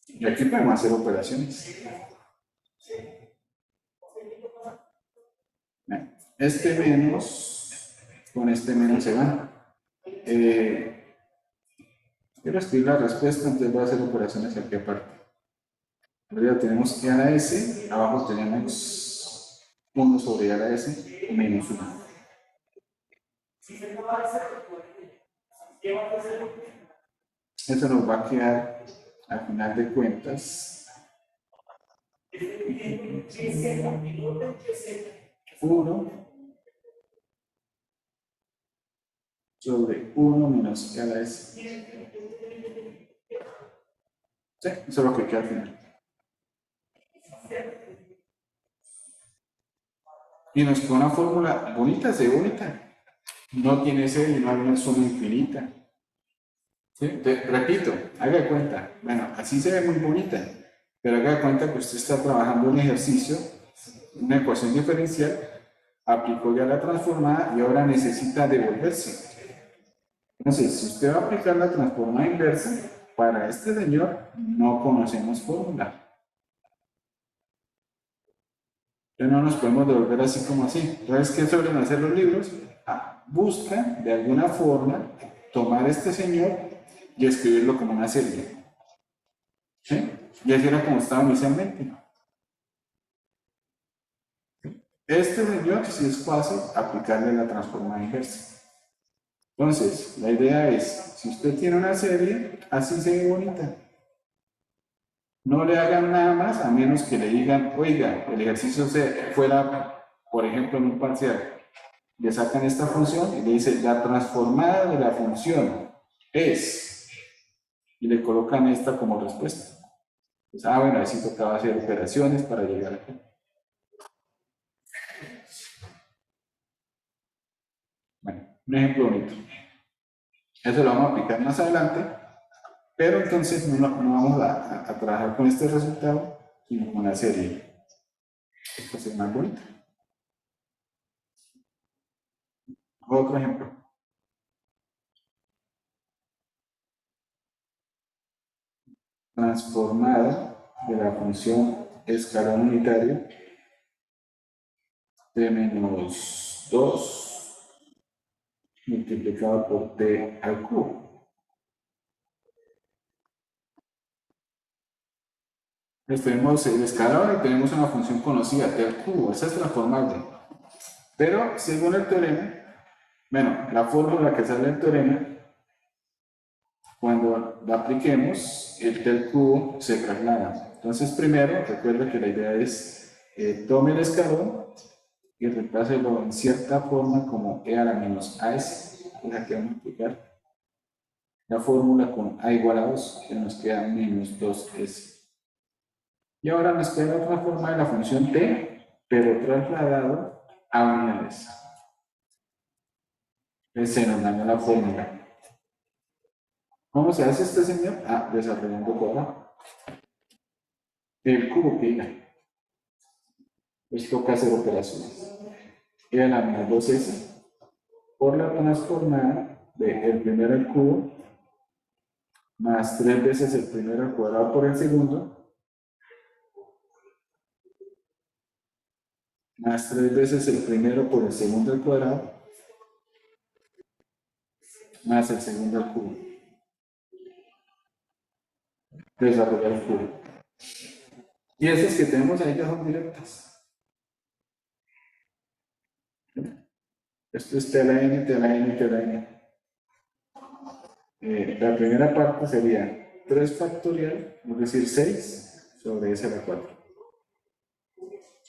Y aquí podemos hacer operaciones. Este menos con este menos se van. Quiero escribir la respuesta, entonces voy a hacer operaciones aquí aparte. Arriba tenemos e a la s, abajo tenemos 1 sobre e a la s menos 1. Eso nos va a quedar, al final de cuentas, 1 sobre 1 menos e a la s. Sí, eso es lo que queda al final. Y nos queda una fórmula bonita, se ve bonita. No tiene serie, no hay una suma infinita. ¿Sí? Repito, haga de cuenta. Bueno, así se ve muy bonita. Pero haga de cuenta que usted está trabajando un ejercicio, una ecuación diferencial, aplicó ya la transformada y ahora necesita devolverse. Entonces, si usted va a aplicar la transformada inversa, para este señor no conocemos fórmula. Entonces no nos podemos devolver así como así. Entonces, ¿qué suelen hacer los libros? Buscan de alguna forma tomar este señor y escribirlo como una serie. ¿Sí? Y así era como estaba inicialmente. Este señor sí es fácil aplicarle la transformada inversa. Entonces, la idea es, si usted tiene una serie, así se ve bonita. No le hagan nada más a menos que le digan, oiga, el ejercicio se fuera, por ejemplo, en un parcial. Le sacan esta función y le dice, la transformada de la función es, y le colocan esta como respuesta. Pues, bueno, así tocaba hacer operaciones para llegar aquí. Bueno, un ejemplo bonito. Eso lo vamos a aplicar más adelante, pero entonces no vamos a trabajar con este resultado, sino con la serie. Esto es más bonito. Otro ejemplo. Transformada de la función escalón unitario de menos 2 multiplicado por t al cubo. Entonces tenemos el escalador y tenemos una función conocida, t al cubo. Esa es transformable. Pero según el teorema, bueno, la fórmula que sale del teorema, cuando la apliquemos, el t al cubo se traslada. Entonces primero, recuerda que la idea es tome el escalón y reemplázelo en cierta forma como e a la menos as, es la que vamos a aplicar. La fórmula con a igual a 2, que nos queda menos 2s. Y ahora nos queda la otra forma de la función t, pero trasladado a unidades. Entonces se nos dañó la fórmula. ¿Cómo se hace este señor? Desarrollando cuadrado. El cubo que diga. Pues toca hacer operaciones. E a la menos 2s por la transformada del primero al cubo más 3 veces el primero al cuadrado por el segundo, más 3 veces el primero por el segundo al cuadrado, más el segundo al cubo. Desarrollar el cubo. Y esas que tenemos ahí ya son directas. Esto es t a la n, t a la n, t a la n. La primera parte sería 3 factorial, es decir, 6 sobre s a la 4.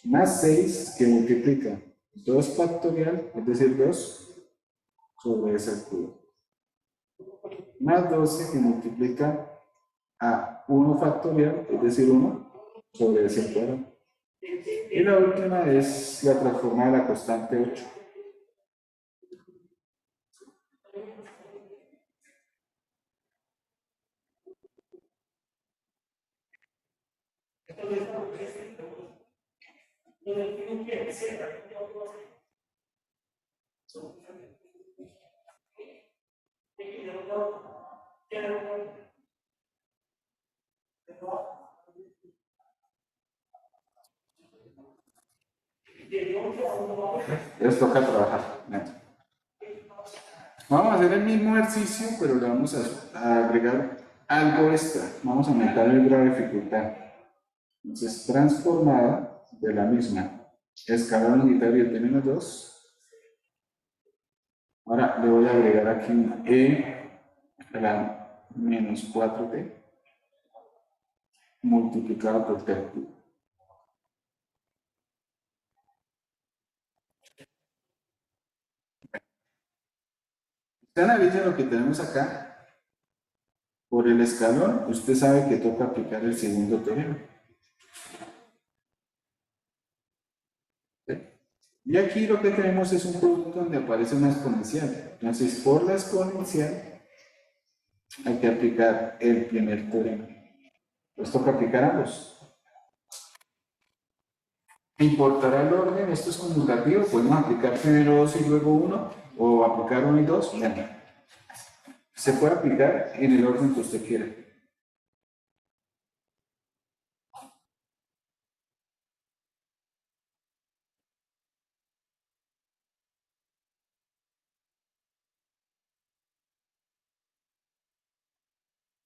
Más 6 que multiplica 2 factorial, es decir, 2 sobre s al cubo. Más 12 que multiplica a 1 factorial, es decir, 1 sobre s al cuadrado. Y la última es la transformada de la constante 8. Les toca trabajar. Vamos a hacer el mismo ejercicio, pero le vamos a agregar algo extra. Vamos a aumentar el grado de dificultad. Entonces, transformada de la misma escalón unitario de menos 2. Ahora le voy a agregar aquí e a la menos 4t multiplicado por t al cubo. Usted analiza lo que tenemos acá. Por el escalón, usted sabe que toca aplicar el segundo teorema. ¿Sí? Y aquí lo que tenemos es un producto donde aparece una exponencial. Entonces, por la exponencial hay que aplicar el primer teorema. Pues toca aplicar ambos. ¿Importará el orden? ¿Esto es conmutativo? ¿Podemos aplicar primero 2 y luego 1? ¿O aplicar 1 y 2? Bueno, se puede aplicar en el orden que usted quiera.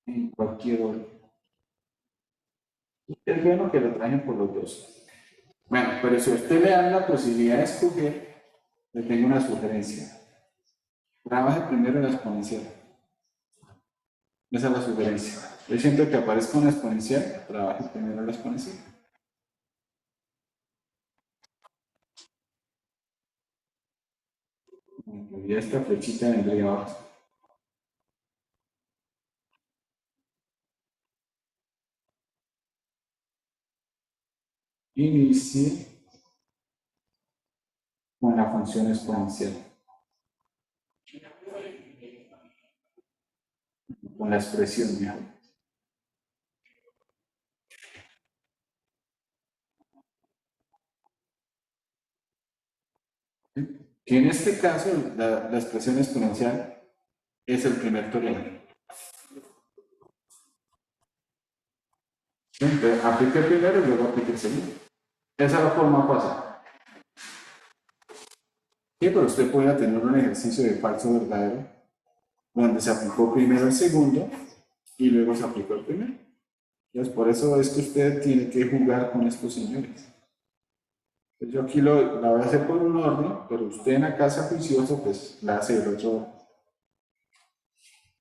En cualquier orden. Es bueno que lo trajen por los dos. Bueno, pero si a usted le dan la posibilidad de escoger, le tengo una sugerencia. Trabaje primero en la exponencial. Esa es la sugerencia. Yo siempre que aparezca una exponencial, trabaje primero en la exponencial. Y esta flechita vendría abajo. Inicie con la función exponencial. Con la expresión, mejor. Que en este caso, la expresión exponencial es el primer teorema. Entonces, aplique el primero y luego aplique el segundo. Esa es la forma fácil. Sí, pero usted puede tener un ejercicio de falso verdadero, donde se aplicó primero el segundo y luego se aplicó el primero. Entonces, por eso es que usted tiene que jugar con estos señores. Pues yo aquí la voy a hacer por un orden, pero usted en la casa juicioso, pues la hace del otro orden.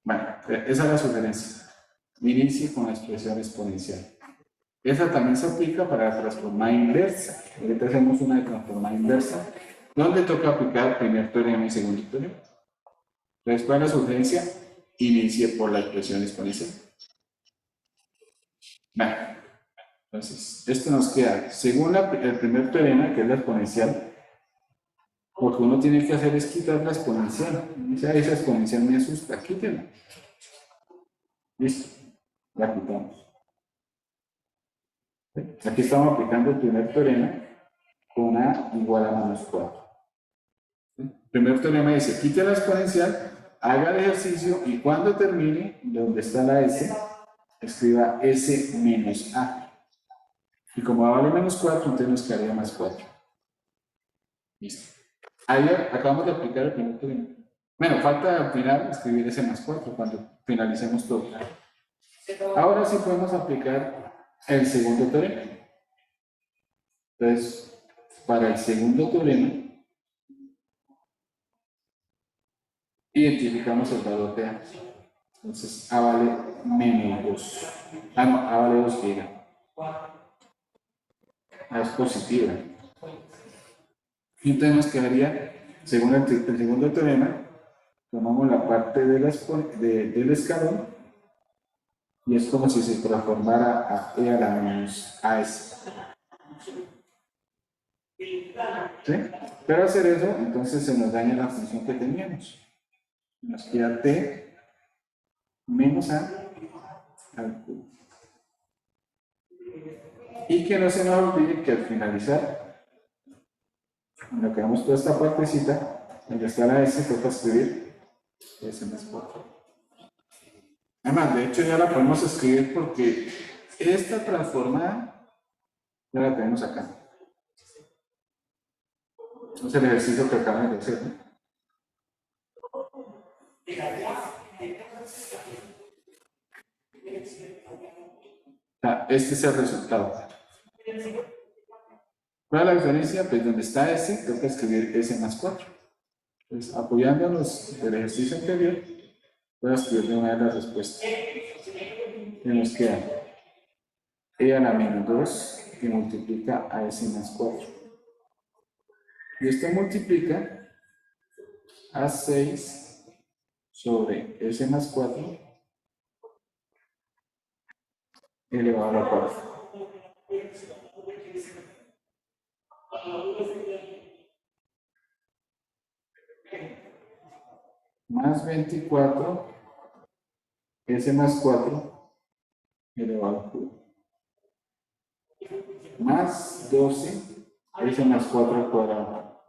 Bueno, esa es la sugerencia. Inicie con la expresión exponencial. Esa también se aplica para la transformada inversa. Ahorita hacemos una de transformada inversa, donde toca aplicar primer teorema y segundo teorema. Entonces, ¿cuál es la sugerencia? Inicie por la expresión exponencial. Bueno, entonces, esto nos queda, según el primer teorema, que es la exponencial, lo que uno tiene que hacer es quitar la exponencial. Esa exponencial me asusta, quítela. Listo, la quitamos. Aquí estamos aplicando el primer teorema con A igual a -4. El primer teorema dice, quite la exponencial, haga el ejercicio y cuando termine, donde está la S, escriba S menos A. Y como vale -4, entonces nos quedaría +4. Listo. Ahí acabamos de aplicar el primer teorema. Bueno, falta al final escribir ese +4 cuando finalicemos todo. Ahora sí podemos aplicar el segundo teorema. Entonces, para el segundo teorema, identificamos el valor de A. Entonces, A vale -2. Ah, no, A vale 2 giga. A es positiva. Y entonces nos quedaría, según el segundo teorema, tomamos la parte del escalón y es como si se transformara a E a la menos AS. ¿Sí? Pero hacer eso, entonces se nos daña la función que teníamos. Nos queda T menos A al cubo. Y que no se nos olvide que al finalizar, cuando acabamos toda esta partecita, donde está la S, toca escribir S más 4. Además, de hecho ya la podemos escribir porque esta transformada ya la tenemos acá. Es el ejercicio que acabamos de hacer, ¿no? Este es el resultado. ¿Cuál es la diferencia? Pues donde está S, toca escribir S más 4. Entonces, apoyándonos del ejercicio anterior, voy a escribir de una de las respuestas. Y nos queda E a la menos 2 que multiplica a S más 4. Y esto multiplica a 6 sobre S más 4 elevado a la cuarta. Más 24 S más 4 elevado al cubo. Más 12 S más 4 al cuadrado.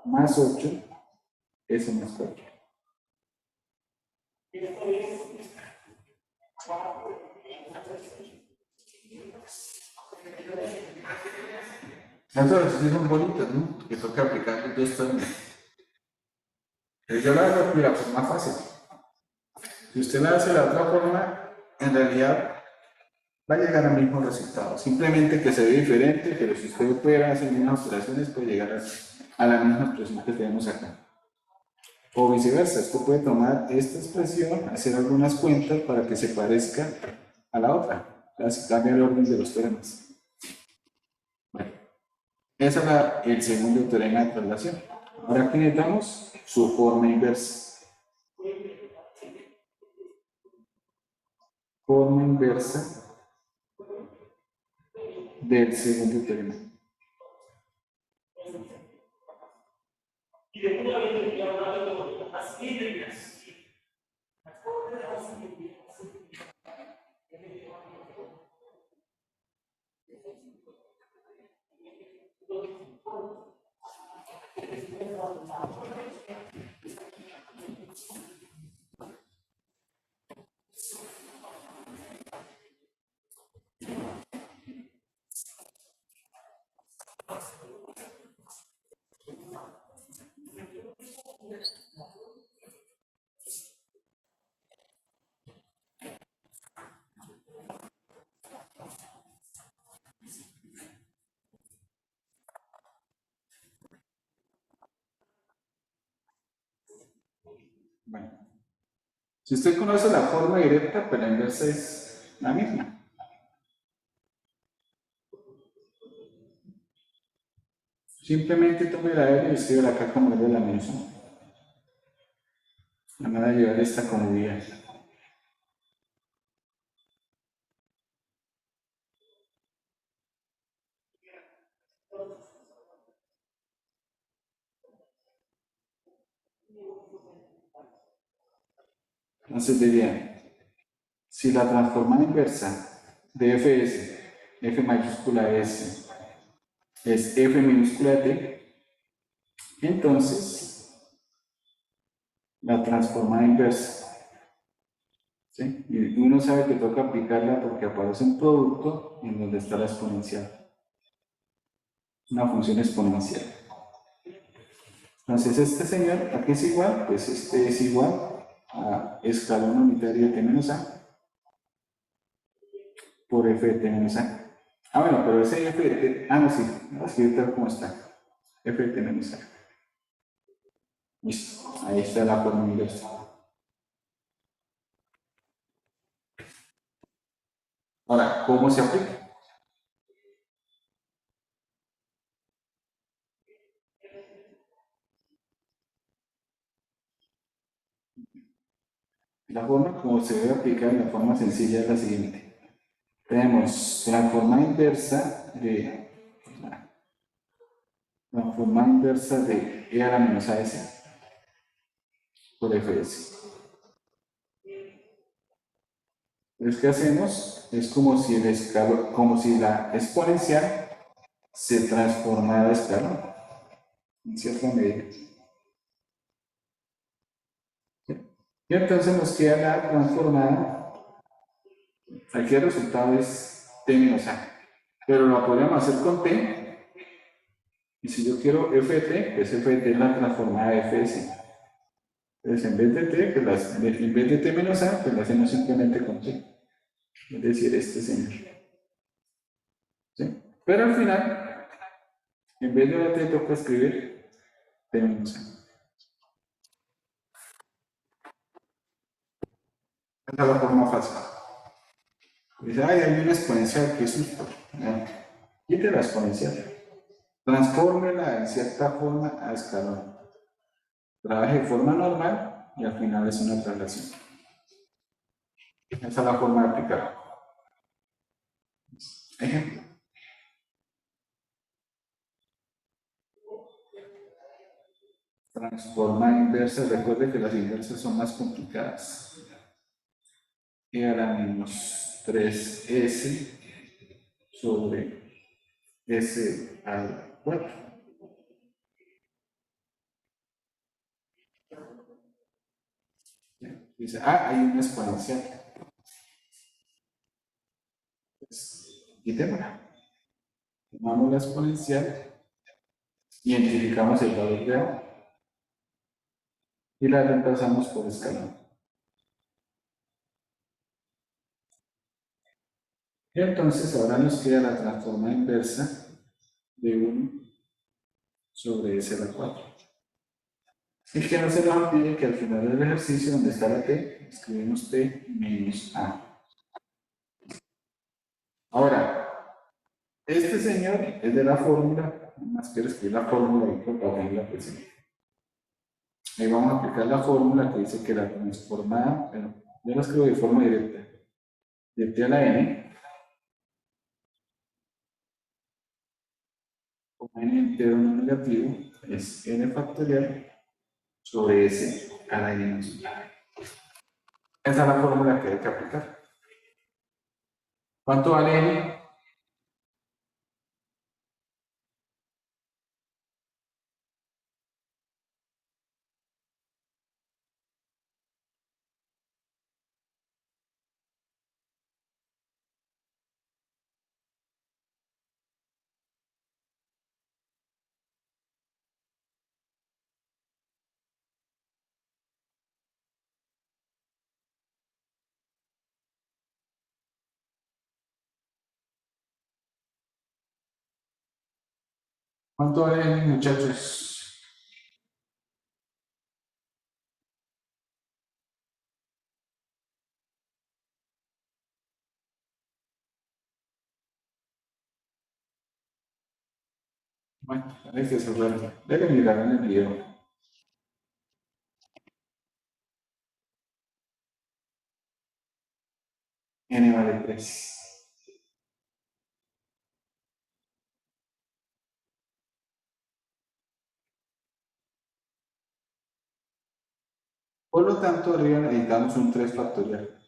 Más 8 S más 4. Estos ejercicios son bonitos, ¿no? Que toca aplicar los dos términos. Yo la hago de la forma fácil. Si usted la hace de la otra forma, en realidad va a llegar al mismo resultado. Simplemente que se ve diferente, pero si usted opera, hacer mismas operaciones, puede llegar a la misma expresión que tenemos acá. O viceversa, usted puede tomar esta expresión, hacer algunas cuentas para que se parezca a la otra. Así cambia el orden de los teoremas. Bueno, ese es el segundo teorema de traslación. Ahora aquí necesitamos su forma inversa. Forma inversa del segundo teorema. Bueno, si usted conoce la forma directa, pues la inversa es la misma. Simplemente tome la L y escribe acá como L de la misma. La manera de llevar esta comodidad. Entonces diría, si la transformada inversa de Fs, F mayúscula S, es F minúscula de T, entonces la transformada inversa, ¿sí? Y uno sabe que toca aplicarla porque aparece un producto en donde está la exponencial. Una función exponencial. Entonces este señor, aquí es igual, pues este es igual a escalón unitario de t menos a por f de t menos a. Ah, bueno, pero ese f de t, no, sí, así tal como está, f de t menos a. Listo, ahí está la forma inversa. Ahora, ¿cómo se aplica? La forma como se debe aplicar, la forma sencilla es la siguiente. Tenemos la forma inversa de e a la menos as por fs. Entonces, ¿qué hacemos? Es como si el escalón, como si la exponencial se transformara a escalón, en cierta medida. Y entonces nos queda la transformada. Aquí el resultado es t menos a, pero lo podríamos hacer con t. Y si yo quiero f de t, pues f de t es la transformada de fs. Entonces, en vez de t, pues en vez de t menos a, pues lo hacemos simplemente con t. Es decir, este señor. ¿Sí? Pero al final, en vez de la t, toca escribir t menos a. Esa es la forma fácil. Dice, ay, hay una exponencial, ¿qué es esto? Quite la exponencial. Transfórmela en cierta forma a escalón. trabaje de forma normal y al final es una traslación. Esa es la forma de aplicar. Ejemplo. Transforma inversa. Recuerde que las inversas son más complicadas. Y a la menos 3s sobre s al 4. Dice, hay una exponencial. Pues, quitémosla. Tomamos la exponencial, identificamos el valor de A y la reemplazamos por escalón. Y entonces ahora nos queda la transforma inversa de 1 sobre s a la 4. Y que no se nos olvide que al final del ejercicio, donde está la t, escribimos t menos a. Ahora, este señor es de la fórmula, más quiero escribir la fórmula y para la presión. Ahí vamos a aplicar la fórmula que dice que la transformada, bueno, yo la escribo de forma directa, de t a la n, como n entero no negativo, es n factorial sobre s a la n menos 1. Esa es la fórmula que hay que aplicar. ¿Cuánto vale n? ¿Cuánto vale n, muchachos? Bueno, hay que cerrarlo. Debe mirar en el video. N vale 3. Por lo tanto, arriba necesitamos un 3 factorial.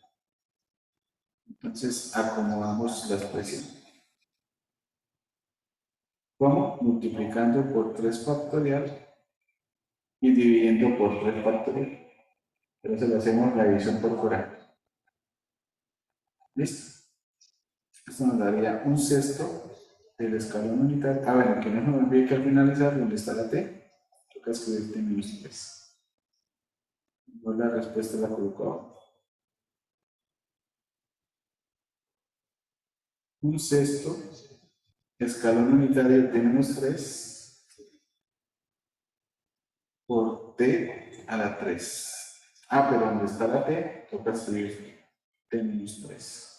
Entonces, acomodamos la expresión. ¿Cómo? Multiplicando por 3 factorial y dividiendo por 3 factorial. Entonces le hacemos la división por fuera. ¿Listo? Esto nos daría un sexto del escalón unitario. Ah, bueno, que no se me olvide que al finalizar, donde está la t, toca escribir t menos 3. No, la respuesta la coloco abajo. Un sexto, escalón unitario t menos 3 por t a la 3. Ah, pero donde está la t, toca escribir t menos 3.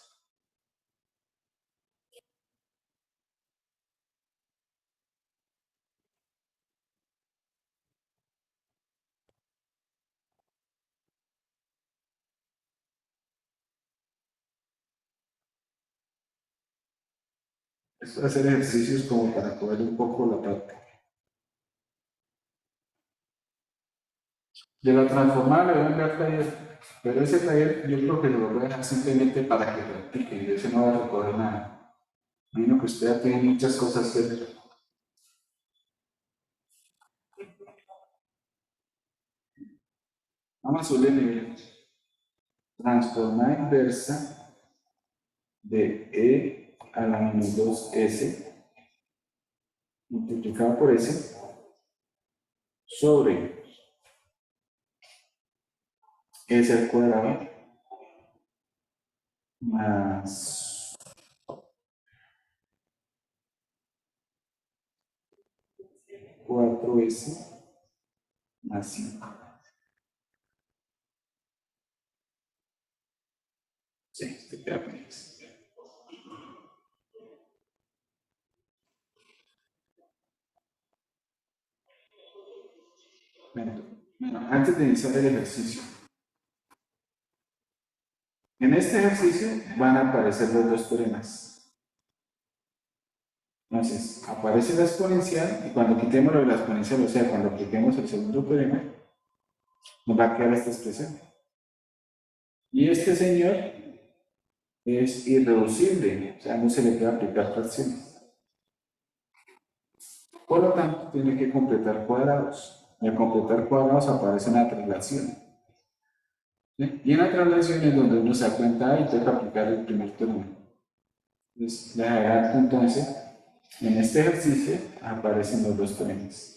Esto va a hacer ejercicios como para coger un poco la parte. De la transformada le voy a enviar taller, pero ese taller yo creo que lo voy a dejar simplemente para que practiquen, de ese no va a recoger nada. Imagino que usted ya tiene muchas cosas que hacer. Vamos a subir el nivel. Transformada inversa de e a la menos 2s multiplicado por s sobre s al cuadrado más 4s más 5. Sí, te queda feliz. Bueno, Bueno, antes de iniciar el ejercicio, en este ejercicio van a aparecer los dos teoremas. Entonces, aparece la exponencial y cuando quitemos lo de la exponencial, o sea, cuando apliquemos el segundo teorema, nos va a quedar esta expresión. Y este señor es irreducible, o sea, no se le puede aplicar fracciones. Por lo tanto, tiene que completar cuadrados. Y al completar cuadrados aparece una traslación. ¿Sí? Y en la traslación es donde uno se da cuenta y toca aplicar el primer teorema. Entonces, les adelanto entonces, en este ejercicio aparecen los dos teoremas.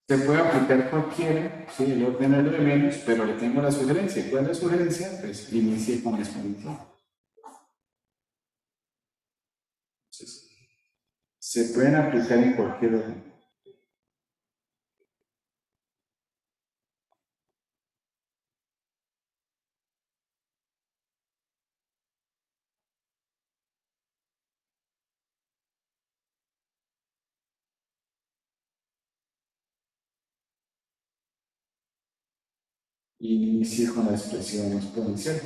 Se puede aplicar cualquiera, sí, el orden es lo de menos, pero le tengo la sugerencia. ¿Cuál es la sugerencia? Pues inicie con la exponencial. Entonces, se pueden aplicar en cualquier orden. Inicie con la expresión exponencial.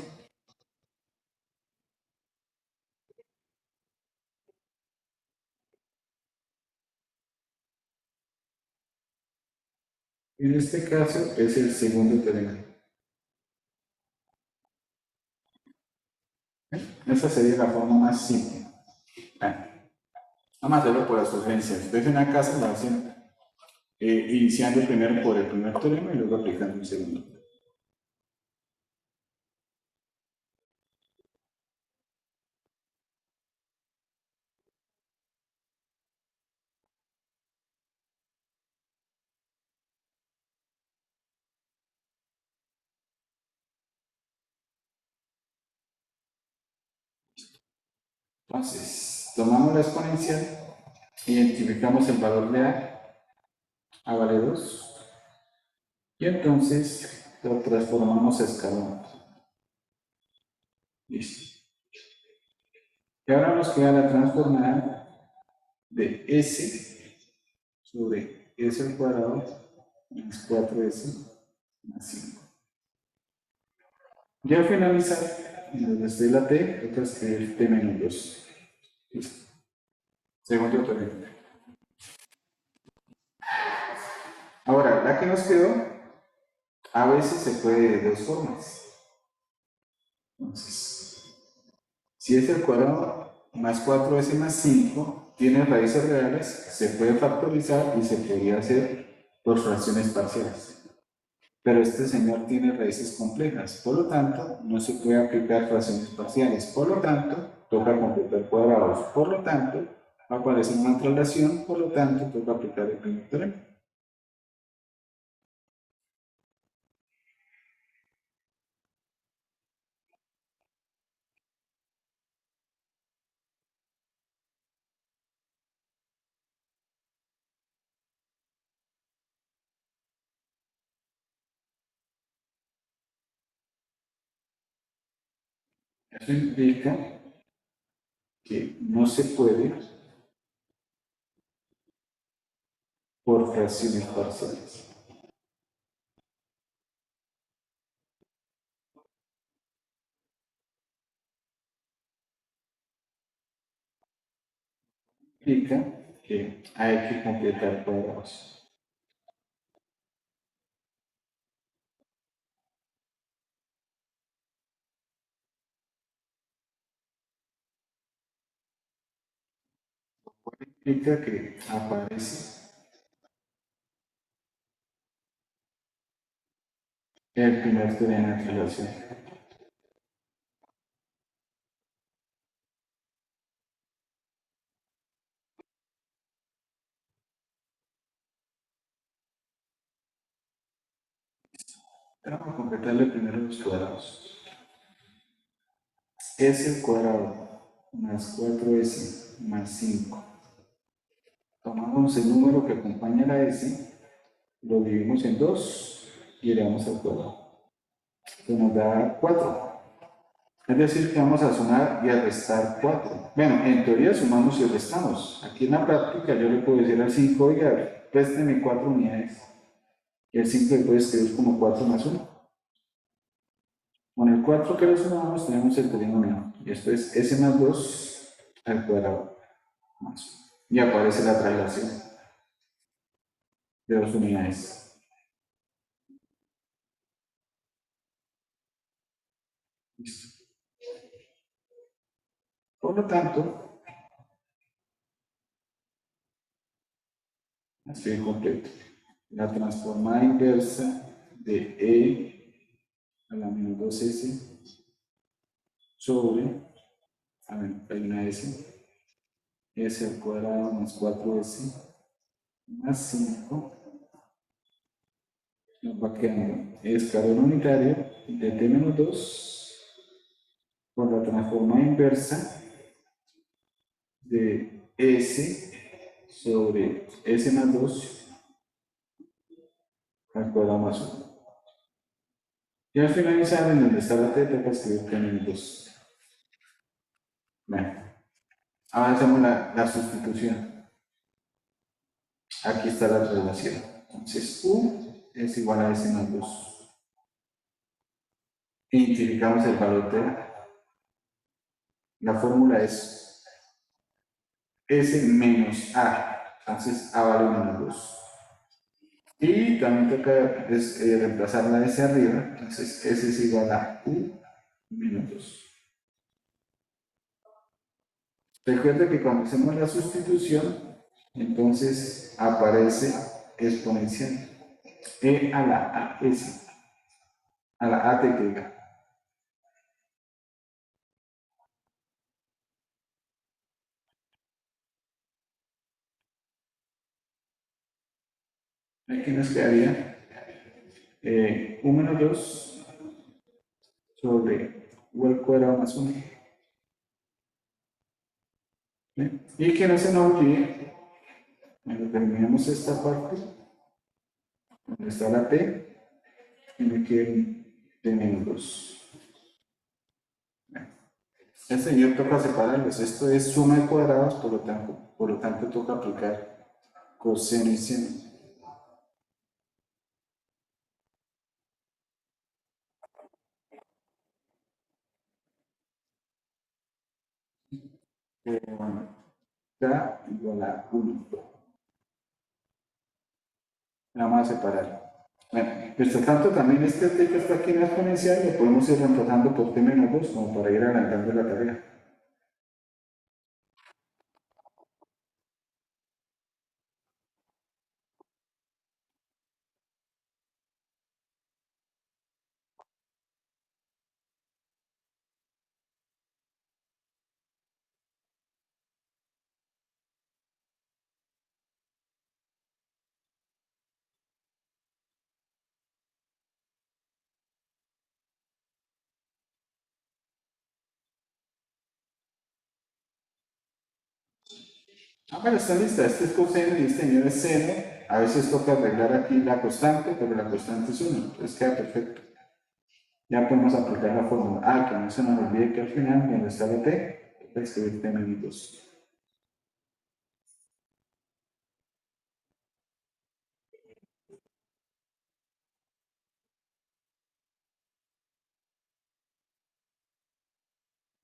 En este caso es el segundo teorema. Esa sería la forma más simple. Bueno, vamos a hacerlo por las sugerencias. Ustedes en la casa lo hacen iniciando primero por el primer teorema y luego aplicando el segundo. Entonces, tomamos la exponencial, identificamos el valor de A vale 2, y entonces lo transformamos a escalón. Listo. Y ahora nos queda la transformada de S sobre S al cuadrado más 4S más 5. Ya al finalizar, donde esté la T, toca escribir T menos 2. Listo. Segundo teorema. Ahora, la que nos quedó, a veces se puede de dos formas. Entonces, si es el cuadrado más 4s más 5 tiene raíces reales, se puede factorizar y se podría hacer por fracciones parciales. Pero este señor tiene raíces complejas, por lo tanto, no se puede aplicar fracciones parciales. Por lo tanto, toca completar cuadrados. Por lo tanto, aparece una traslación, por lo tanto, toca aplicar el primer teorema. Eso implica que no se puede por fracciones parciales. Implica que hay que completar cuadrados. Implica que aparece el primer teorema de traslación. Vamos a completarle primero los cuadrados. S al cuadrado más 4S más 5. Tomamos el número que acompaña a la S, lo dividimos en 2 y elevamos al cuadrado. Esto nos da 4. Es decir, que vamos a sumar y a restar 4. Bueno, en teoría sumamos y restamos. Aquí en la práctica yo le puedo decir al 5, oiga, présteme 4 unidades. Y el 5 le puede escribir como 4 más 1. Con el 4 que le sumamos tenemos el polinomio. Y esto es S más 2 al cuadrado más 1. Y aparece la traslación de 2 unidades. Listo. Por lo tanto, así de completo. La transformada inversa de E a la menos 2S sobre, a ver, hay una S, S al cuadrado más 4S más 5, nos va quedando escalón unitario de T menos 2 por la transformada inversa de S sobre S más 2 al cuadrado más 1. Y al finalizar, en donde está la T, tengo que escribir T menos 2. Bueno, ahora hacemos la sustitución. Aquí está la relación. Entonces, U es igual a S más 2. Identificamos el valor de A. La fórmula es S menos A. Entonces, A vale menos 2. Y también toca reemplazar la S arriba. Entonces, S es igual a U menos 2. Recuerda que cuando hacemos la sustitución, entonces aparece exponencial. E a la AS, a la ATT. Aquí nos quedaría U menos 2 sobre U al cuadrado más 1. ¿Sí? Y que no se nos olvide, cuando terminemos esta parte, donde está la T, tiene que ir de menos 2. Este señor toca separarlos. Esto es suma de cuadrados, por lo tanto toca aplicar coseno y seno. Bueno, K igual a 1. Vamos a separar. Bueno, mientras tanto, también este t que está aquí en la exponencial lo podemos ir reemplazando por t menos 2 como para ir adelantando la tarea. Bueno, está lista. Este es coseno y este señor es seno. A veces toca arreglar aquí la constante, pero la constante es 1. Entonces queda perfecto. Ya podemos aplicar la fórmula. Que no se nos olvide que al final, donde está la t, hay que escribir t menos 2.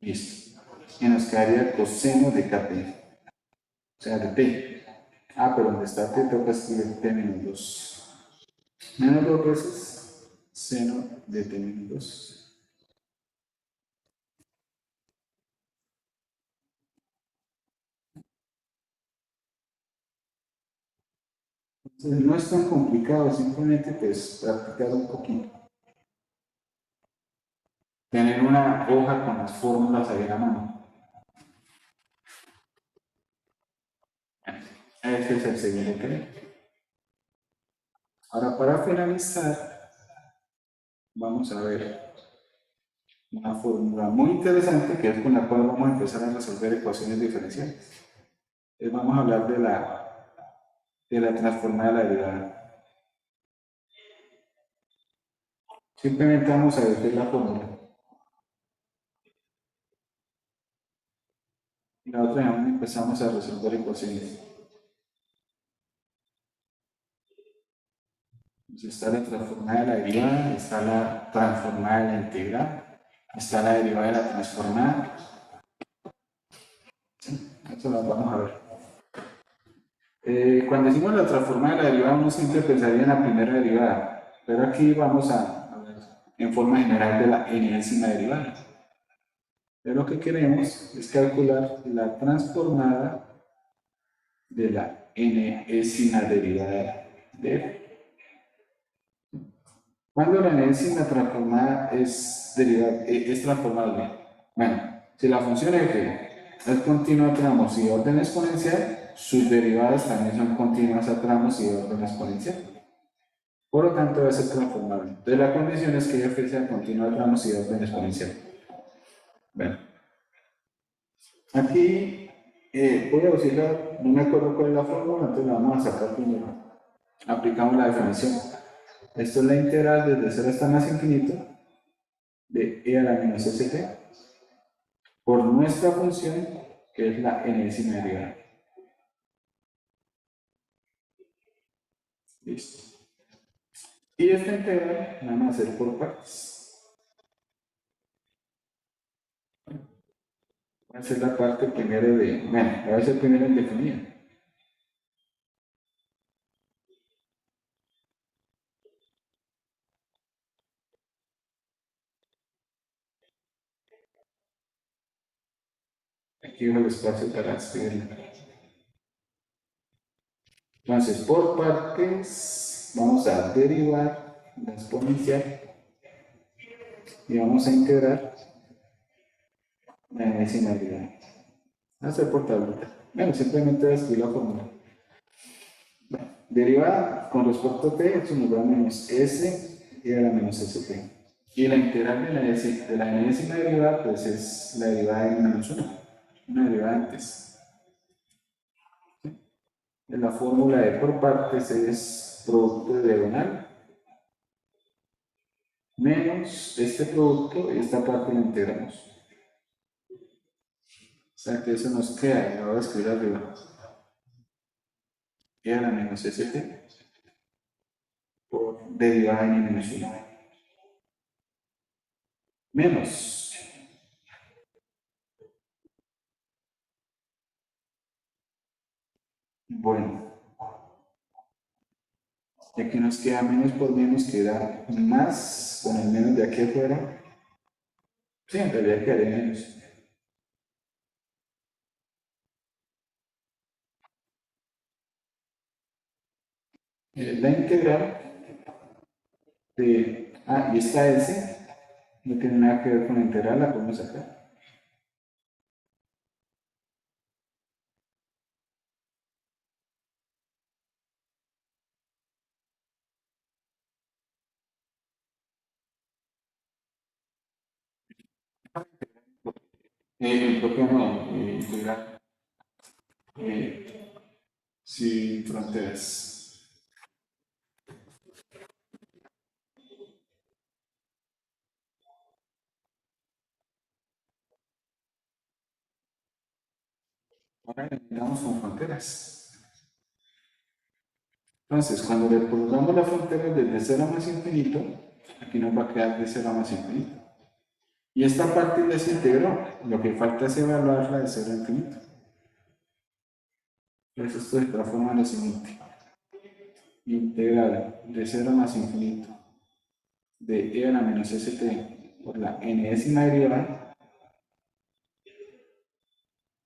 Listo. Y nos quedaría coseno de kt. O sea, de t. Pero donde está t, toca escribir t menos 2. Menos 2 veces seno de t menos 2. Entonces, no es tan complicado, simplemente pues practicar un poquito. Tener una hoja con las fórmulas ahí en la mano. Este es el segundo creo. Ahora, para finalizar, vamos a ver una fórmula muy interesante que es con la cual vamos a empezar a resolver ecuaciones diferenciales. Vamos a hablar de la transformada de la derivada. Simplemente vamos a ver la fórmula. Y la otra vez empezamos a resolver ecuaciones. Entonces está la transformada de la derivada, está la transformada de la integral, está la derivada de la transformada. Eso lo vamos a ver. Cuando decimos la transformada de la derivada, uno siempre pensaría en la primera derivada, pero aquí vamos a ver en forma general de la enésima derivada. Pero lo que queremos es calcular la transformada de la enésima derivada de f. Cuando la enésima transformada es transformable. Bueno, si la función f es continua a tramos y de orden exponencial, sus derivadas también son continuas a tramos y de orden exponencial. Por lo tanto, debe ser transformable. Entonces, la condición es que f sea continua a tramos y de orden exponencial. Bueno, aquí voy a decirla, no me acuerdo cuál es la fórmula, entonces la vamos a sacar primero. Aplicamos la definición. Esto es la integral desde 0 hasta más infinito de e a la menos st por nuestra función, que es la enésima derivada. Listo. Y esta integral la vamos a hacer por partes. Va a ser la parte primero de, bueno, va a ser primero en definir. Aquí dejo el espacio para escribirla. Entonces, por partes, vamos a derivar la exponencial y vamos a integrar la enésima derivada. Va a ser por tablita. Bueno, simplemente voy a escribir la fórmula. Bueno, derivada con respecto a t, eso nos da menos s y a la menos st. Y la integral de la enésima derivada, pues es la derivada de menos 1, una derivada antes. La fórmula de por partes es producto de diagonal menos este producto y esta parte la integramos. O sea que eso nos queda, y lo voy a escribir arriba. Y a la menos st por derivada de n menos 1. Menos. Bueno, ya que nos queda menos por menos, queda más con el menos de aquí afuera. Sí, en realidad quedaría menos. La integral de, y esta s no tiene nada que ver con la integral, la podemos sacar. El propio no, integral sin fronteras. Ahora eliminamos con fronteras. Entonces, cuando le pongamos la frontera desde 0 a más infinito, aquí nos va a quedar de 0 a más infinito. Y esta parte ya se integró. Lo que falta es evaluarla de 0 a infinito. Entonces, esto se transforma en lo siguiente. Integral de 0 a más infinito de e a la menos st por la enésima derivada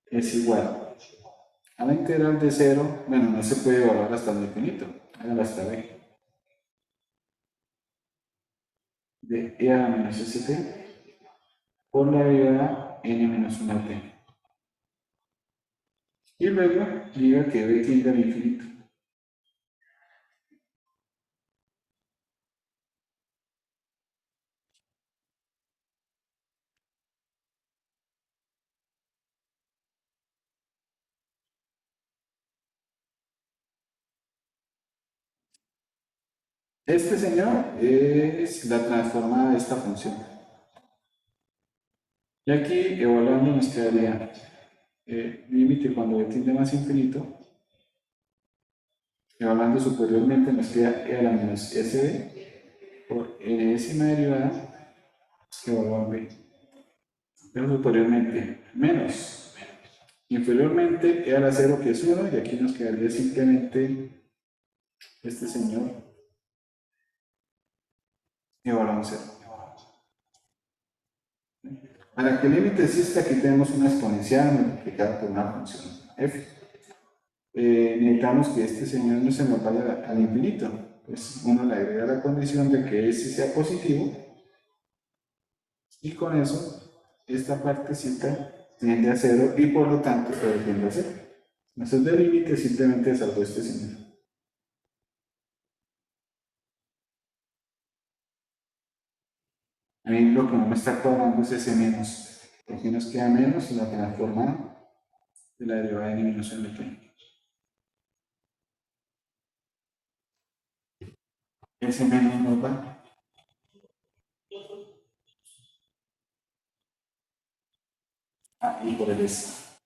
es igual a la integral de 0, bueno, no se puede evaluar hasta el infinito, hágalo hasta b, de e a la menos st por la derivada n menos 1t. Y luego diga que b tiende al infinito. Este señor es la transformada de esta función. Y aquí, evaluando, nos quedaría límite cuando tiende más infinito. Evaluando superiormente, nos queda e a la menos sb por enésima derivada que evalúa b. Pero superiormente, menos. Inferiormente, e a la 0, que es 1, y aquí nos quedaría simplemente este señor evaluando 0. Para que el límite exista, aquí tenemos una exponencial multiplicada por una función f. Necesitamos que este señor no se nos vaya al infinito. Pues uno le agrega la condición de que ese sea positivo, y con eso esta partecita tiende a 0 y por lo tanto tiende a 0. Entonces del límite simplemente salvo este señor. A mí lo que no me está cuadrando es ese menos. Aquí nos queda menos en la transformada de la derivada de n menos mt. Ese menos nos va. Y por el S.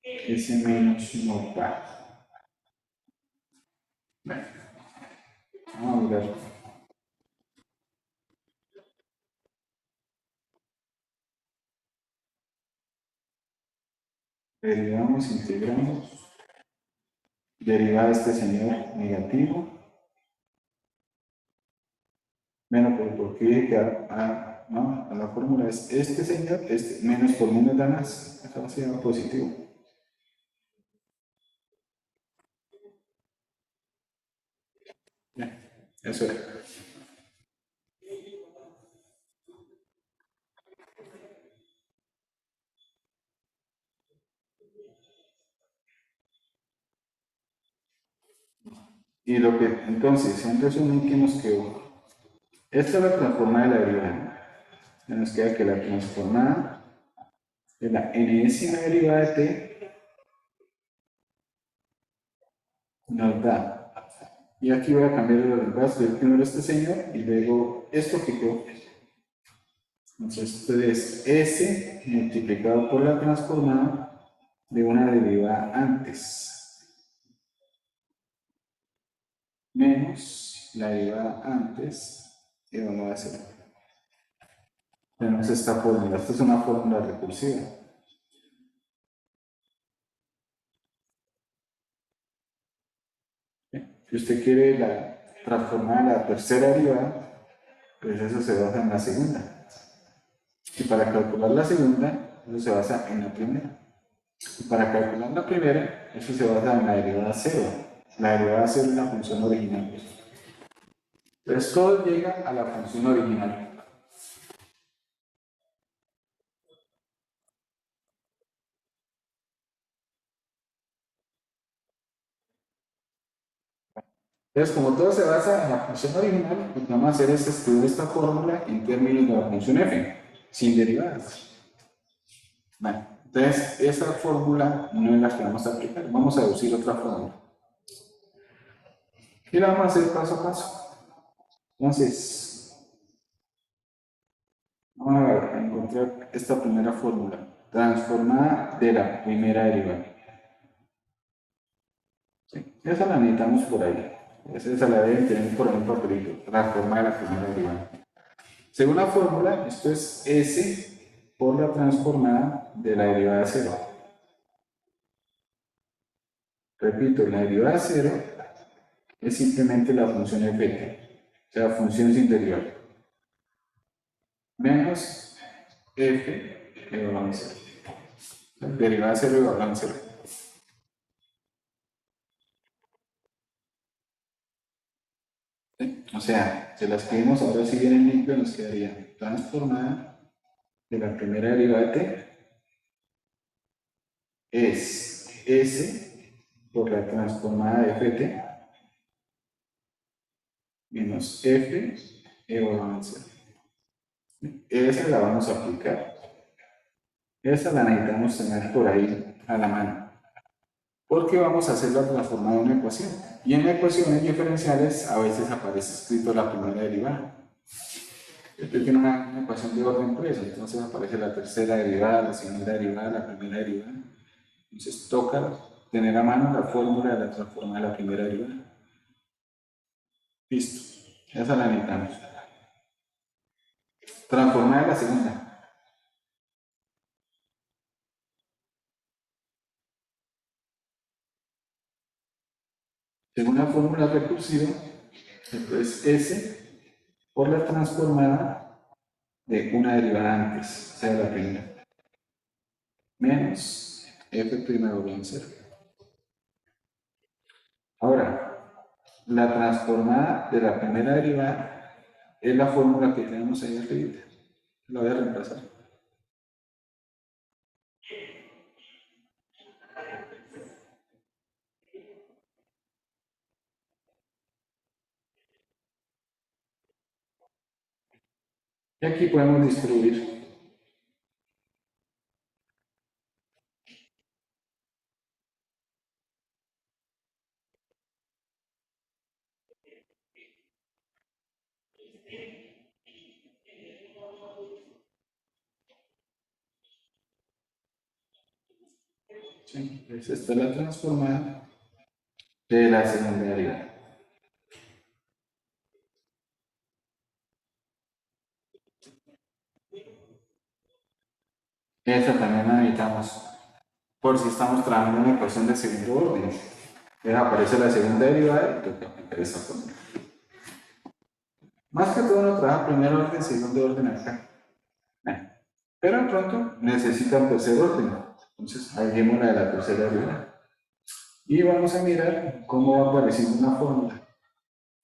Ese menos nos va. Bueno, vamos a ver. Derivamos, integramos. Derivada de este señor negativo. Menos por qué queda no, la fórmula es este señor, este, menos por menos da más. Eso va a ser positivo. Bien, eso es. Y lo que, entonces, en resumen, ¿qué nos quedó? Esta es la transformada de la derivada. Nos queda que la transformada de la enésima derivada de t nos da. Y aquí voy a cambiar los lenguajes del primero este señor y luego esto que quedó. Entonces, esto es s multiplicado por la transformada de una derivada antes menos la derivada antes elevado a 0. Tenemos esta fórmula. Esta es una fórmula recursiva. Si usted quiere transformar la tercera derivada, pues eso se basa en la segunda. Y para calcular la segunda, eso se basa en la primera. Y para calcular la primera, eso se basa en la derivada cero. La derivada cero es la función original. Entonces todo llega a la función original. Entonces, como todo se basa en la función original, lo que vamos a hacer es escribir esta fórmula en términos de la función f, sin derivadas. Vale. Entonces, esa fórmula no es la que vamos a aplicar. Vamos a deducir otra fórmula. Y la vamos a hacer paso a paso. Entonces, vamos a encontrar esta primera fórmula, transformada de la primera derivada. ¿Sí? Esa la necesitamos por ahí. Esa la deben tener por ahí un papelito, transformada de la primera derivada. Según la fórmula, esto es S por la transformada de la derivada 0. Repito, la derivada 0 es simplemente la función f, o sea, función sin derivar, menos f elevado a 0. Derivada 0 elevado a 0. ¿Sí? O sea, si la escribimos ahora si viene limpio, nos quedaría transformada de la primera derivada de t es S por la transformada de ft menos f elevado a 0. Esa la vamos a aplicar. Esa la necesitamos tener por ahí a la mano. porque vamos a hacerla transformada en una ecuación. Y en ecuaciones diferenciales a veces aparece escrito la primera derivada. Este tiene una ecuación de orden 3, entonces aparece la tercera derivada, la segunda derivada, la primera derivada. Entonces toca tener a mano la fórmula de la transformada de la primera derivada. Listo, esa la necesitamos. Transformada de la segunda. Según la fórmula recursiva, entonces S por la transformada de una derivada antes, o sea, la primera, menos f' doble en 0. Ahora, la transformada de la primera derivada es la fórmula que tenemos ahí arriba. La voy a reemplazar. Y aquí podemos distribuir. ¿Sí? Entonces, esta es la transformada de la segunda derivada. Esta también la necesitamos por si estamos trabajando en una ecuación de segundo orden. Entonces aparece la segunda derivada y toca aplicar esa fórmula. Más que todo uno trabaja primer orden, segundo orden acá. Pero de pronto necesita un tercer orden. Entonces, agreguemos la de la tercera derivada. Y vamos a mirar cómo va apareciendo una fórmula.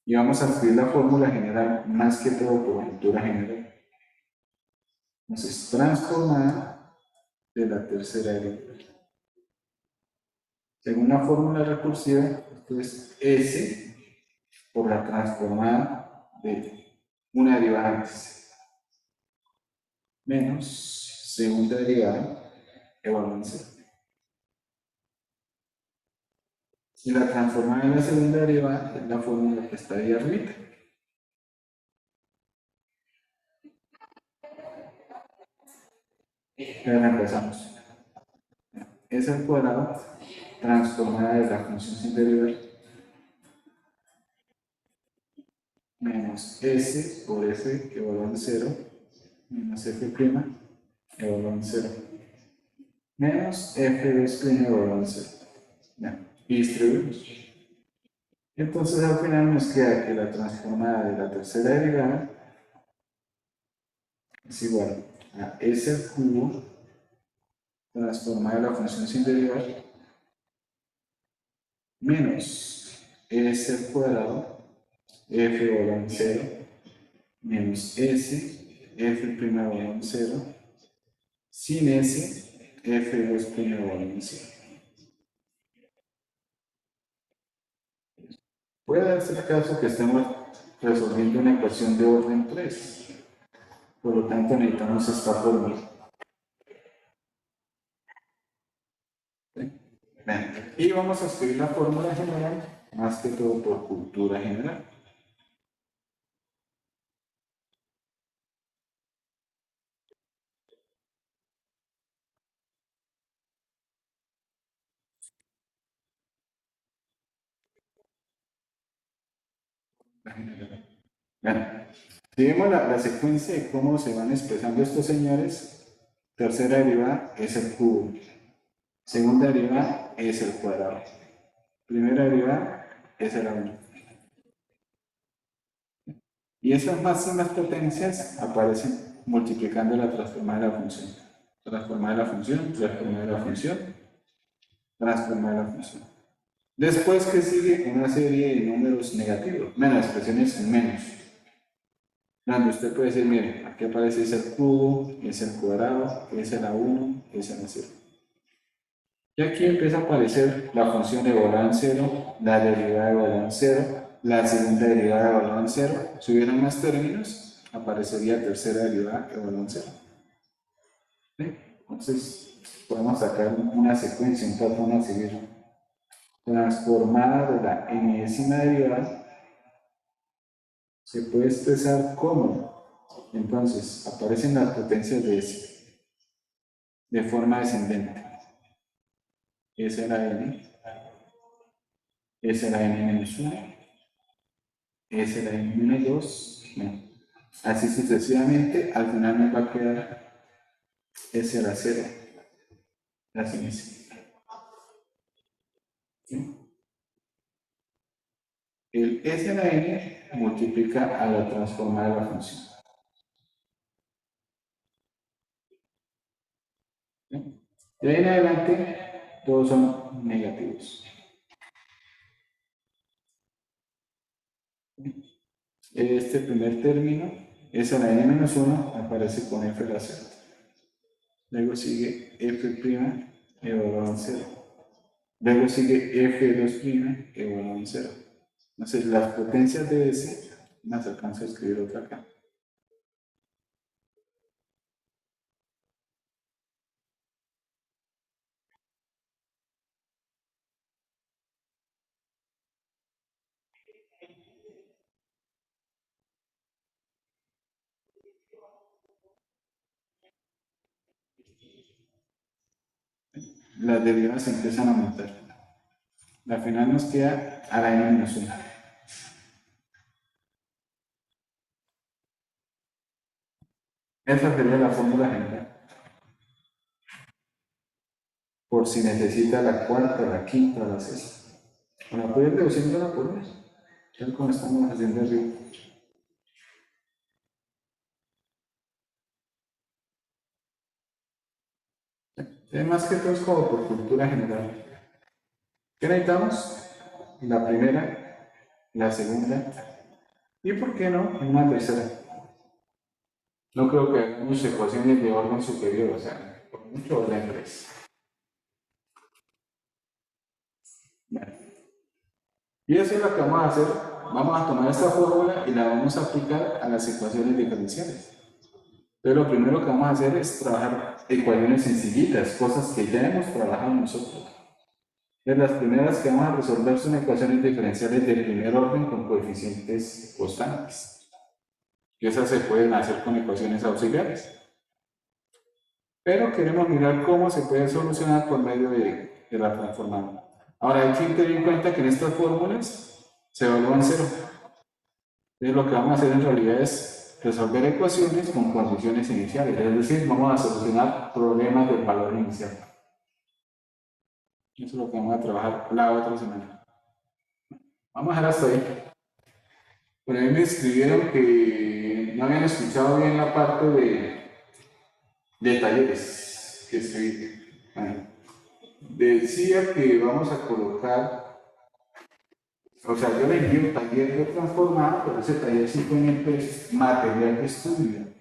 Y vamos a escribir la fórmula general, más que todo por cultura general. Entonces, transformada de la tercera derivada. Según la fórmula recursiva, esto es S por la transformada de una derivada antes, menos segunda derivada igual a 0. Y la transformada de la segunda derivada es la fórmula que está ahí arriba. Ya empezamos. S al cuadrado transformada de la función sin derivar menos S por F que evalúa en 0 menos F' evalúa en 0 menos F' evalúa en 0. Ya. Y distribuimos. Entonces al final nos queda que la transformada de la tercera derivada es igual a S al cubo transformada de la función sin derivar menos S al cuadrado F igual a 0 menos S F' igual a 0 sin S F2' igual a 0. Puede darse el caso que estemos resolviendo una ecuación de orden 3. Por lo tanto, necesitamos esta fórmula. ¿Sí? Bien. Y vamos a escribir la fórmula general, más que todo por cultura general. Bien. Si vemos la secuencia de cómo se van expresando estos señores, tercera derivada es el cubo, segunda derivada es el cuadrado, primera derivada es el 1. Y esas máximas potencias aparecen multiplicando la transformada de la función. Transformada de la función, transformada de la función, transformada de la función. Después que sigue una serie de números negativos, menos expresiones en menos. Donde usted puede decir, mire, aquí aparece es el cubo, es el cuadrado, es el A1, es el A0. Y aquí empieza a aparecer la función de evaluada en 0, la derivada de evaluada en 0, la segunda derivada de evaluada en 0. Si hubieran más términos, aparecería tercera derivada evaluada en 0. ¿Sí? Entonces, podemos sacar una secuencia, un patrón a seguir transformada de la enésima derivada se puede expresar como, entonces, aparecen las potencias de S de forma descendente. S a la N, S a la N menos 1, S a la N menos 2, no. Así sucesivamente, al final nos va a quedar S a la 0, la S. ¿Sí? El S a la N multiplica a la transformada de la función. ¿Sí? De ahí en adelante, todos son negativos. Este primer término, S a la N menos 1, aparece con F a la 0. Luego sigue F' evaluado en 0. Luego sigue F2' evaluado en 0. Entonces, las potencias de S, más alcanzo a escribir otra acá. Las derivadas empiezan a aumentar. La final nos queda a la N menos 1. Esa sería la fórmula general. Por si necesita la cuarta, la quinta, la sexta. Para poder reduciéndola por una. Tal como estamos haciendo arriba. Más que todo es como por cultura general. ¿Qué necesitamos? La primera, la segunda y, ¿por qué no?, una tercera. No creo que hagamos ecuaciones de orden superior, o sea, por mucho orden 3. Y eso es lo que vamos a hacer. Vamos a tomar esta fórmula y la vamos a aplicar a las ecuaciones diferenciales. Entonces, lo primero que vamos a hacer es trabajar ecuaciones sencillitas, cosas que ya hemos trabajado nosotros. Entonces, las primeras que vamos a resolver son ecuaciones diferenciales de primer orden con coeficientes constantes. Y esas se pueden hacer con ecuaciones auxiliares. Pero queremos mirar cómo se puede solucionar por medio de la transformada. Ahora hay que tener en cuenta que en estas fórmulas se evalúan cero. Entonces lo que vamos a hacer en realidad es resolver ecuaciones con condiciones iniciales. Es decir, vamos a solucionar problemas del valor inicial. Eso es lo que vamos a trabajar la otra semana. Vamos a dejar hasta ahí. Por ahí me escribieron que no habían escuchado bien la parte de talleres que escribí. Bueno, decía que vamos a colocar, o sea, yo le envío un taller de transformar, pero ese taller simplemente es material de estudio.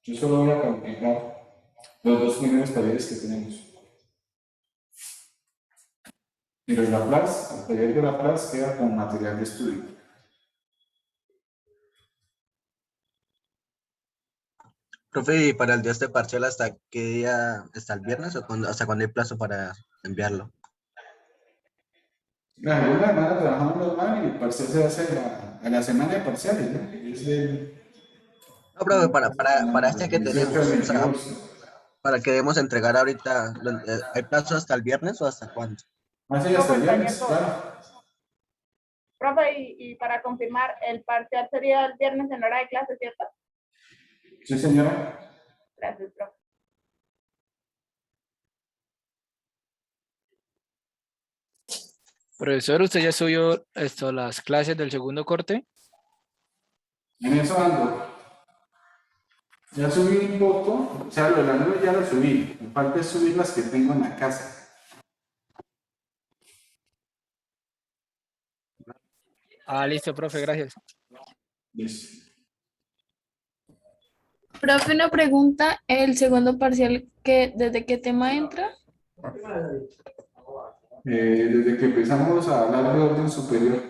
Yo solo voy a calificar los dos primeros talleres que tenemos. Pero el taller de Laplace queda con material de estudio. Profe, ¿y para el día este parcial hasta qué día? ¿Hasta el viernes o hasta cuándo hay plazo para enviarlo? La segunda semana trabajamos normal y el parcial se hace a la semana de parciales, ¿no? Es del No, profe, para este que 18 al tenemos, o sea, 22. para que debemos entregar ahorita, ¿hay plazo hasta el viernes o hasta cuándo? Así hasta el viernes, claro. Profe, y para confirmar, el parcial sería el viernes en hora de clase, ¿cierto? Sí, señora. Gracias, profe. Profesor, ¿usted ya subió las clases del segundo corte? En eso ando. Ya subí un poco, o sea, lo de la nube ya lo subí. Me falta es subir las que tengo en la casa. Ah, listo, profe, gracias. Listo. Profe, una pregunta, el segundo parcial, ¿desde qué tema entra? Desde que empezamos a hablar de orden superior.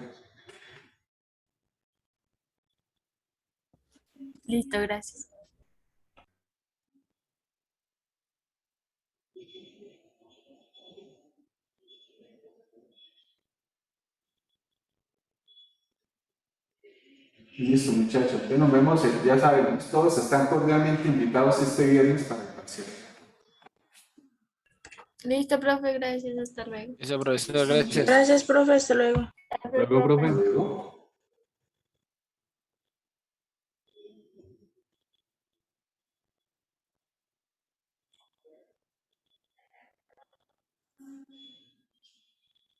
Listo, gracias. Listo, muchachos. Entonces nos vemos, ya saben, todos están cordialmente invitados este viernes para el parcial. Listo, profe, gracias, hasta luego. Eso, profesor, gracias. Gracias, profe, hasta luego. Gracias, Luego, profe. profe. Luego.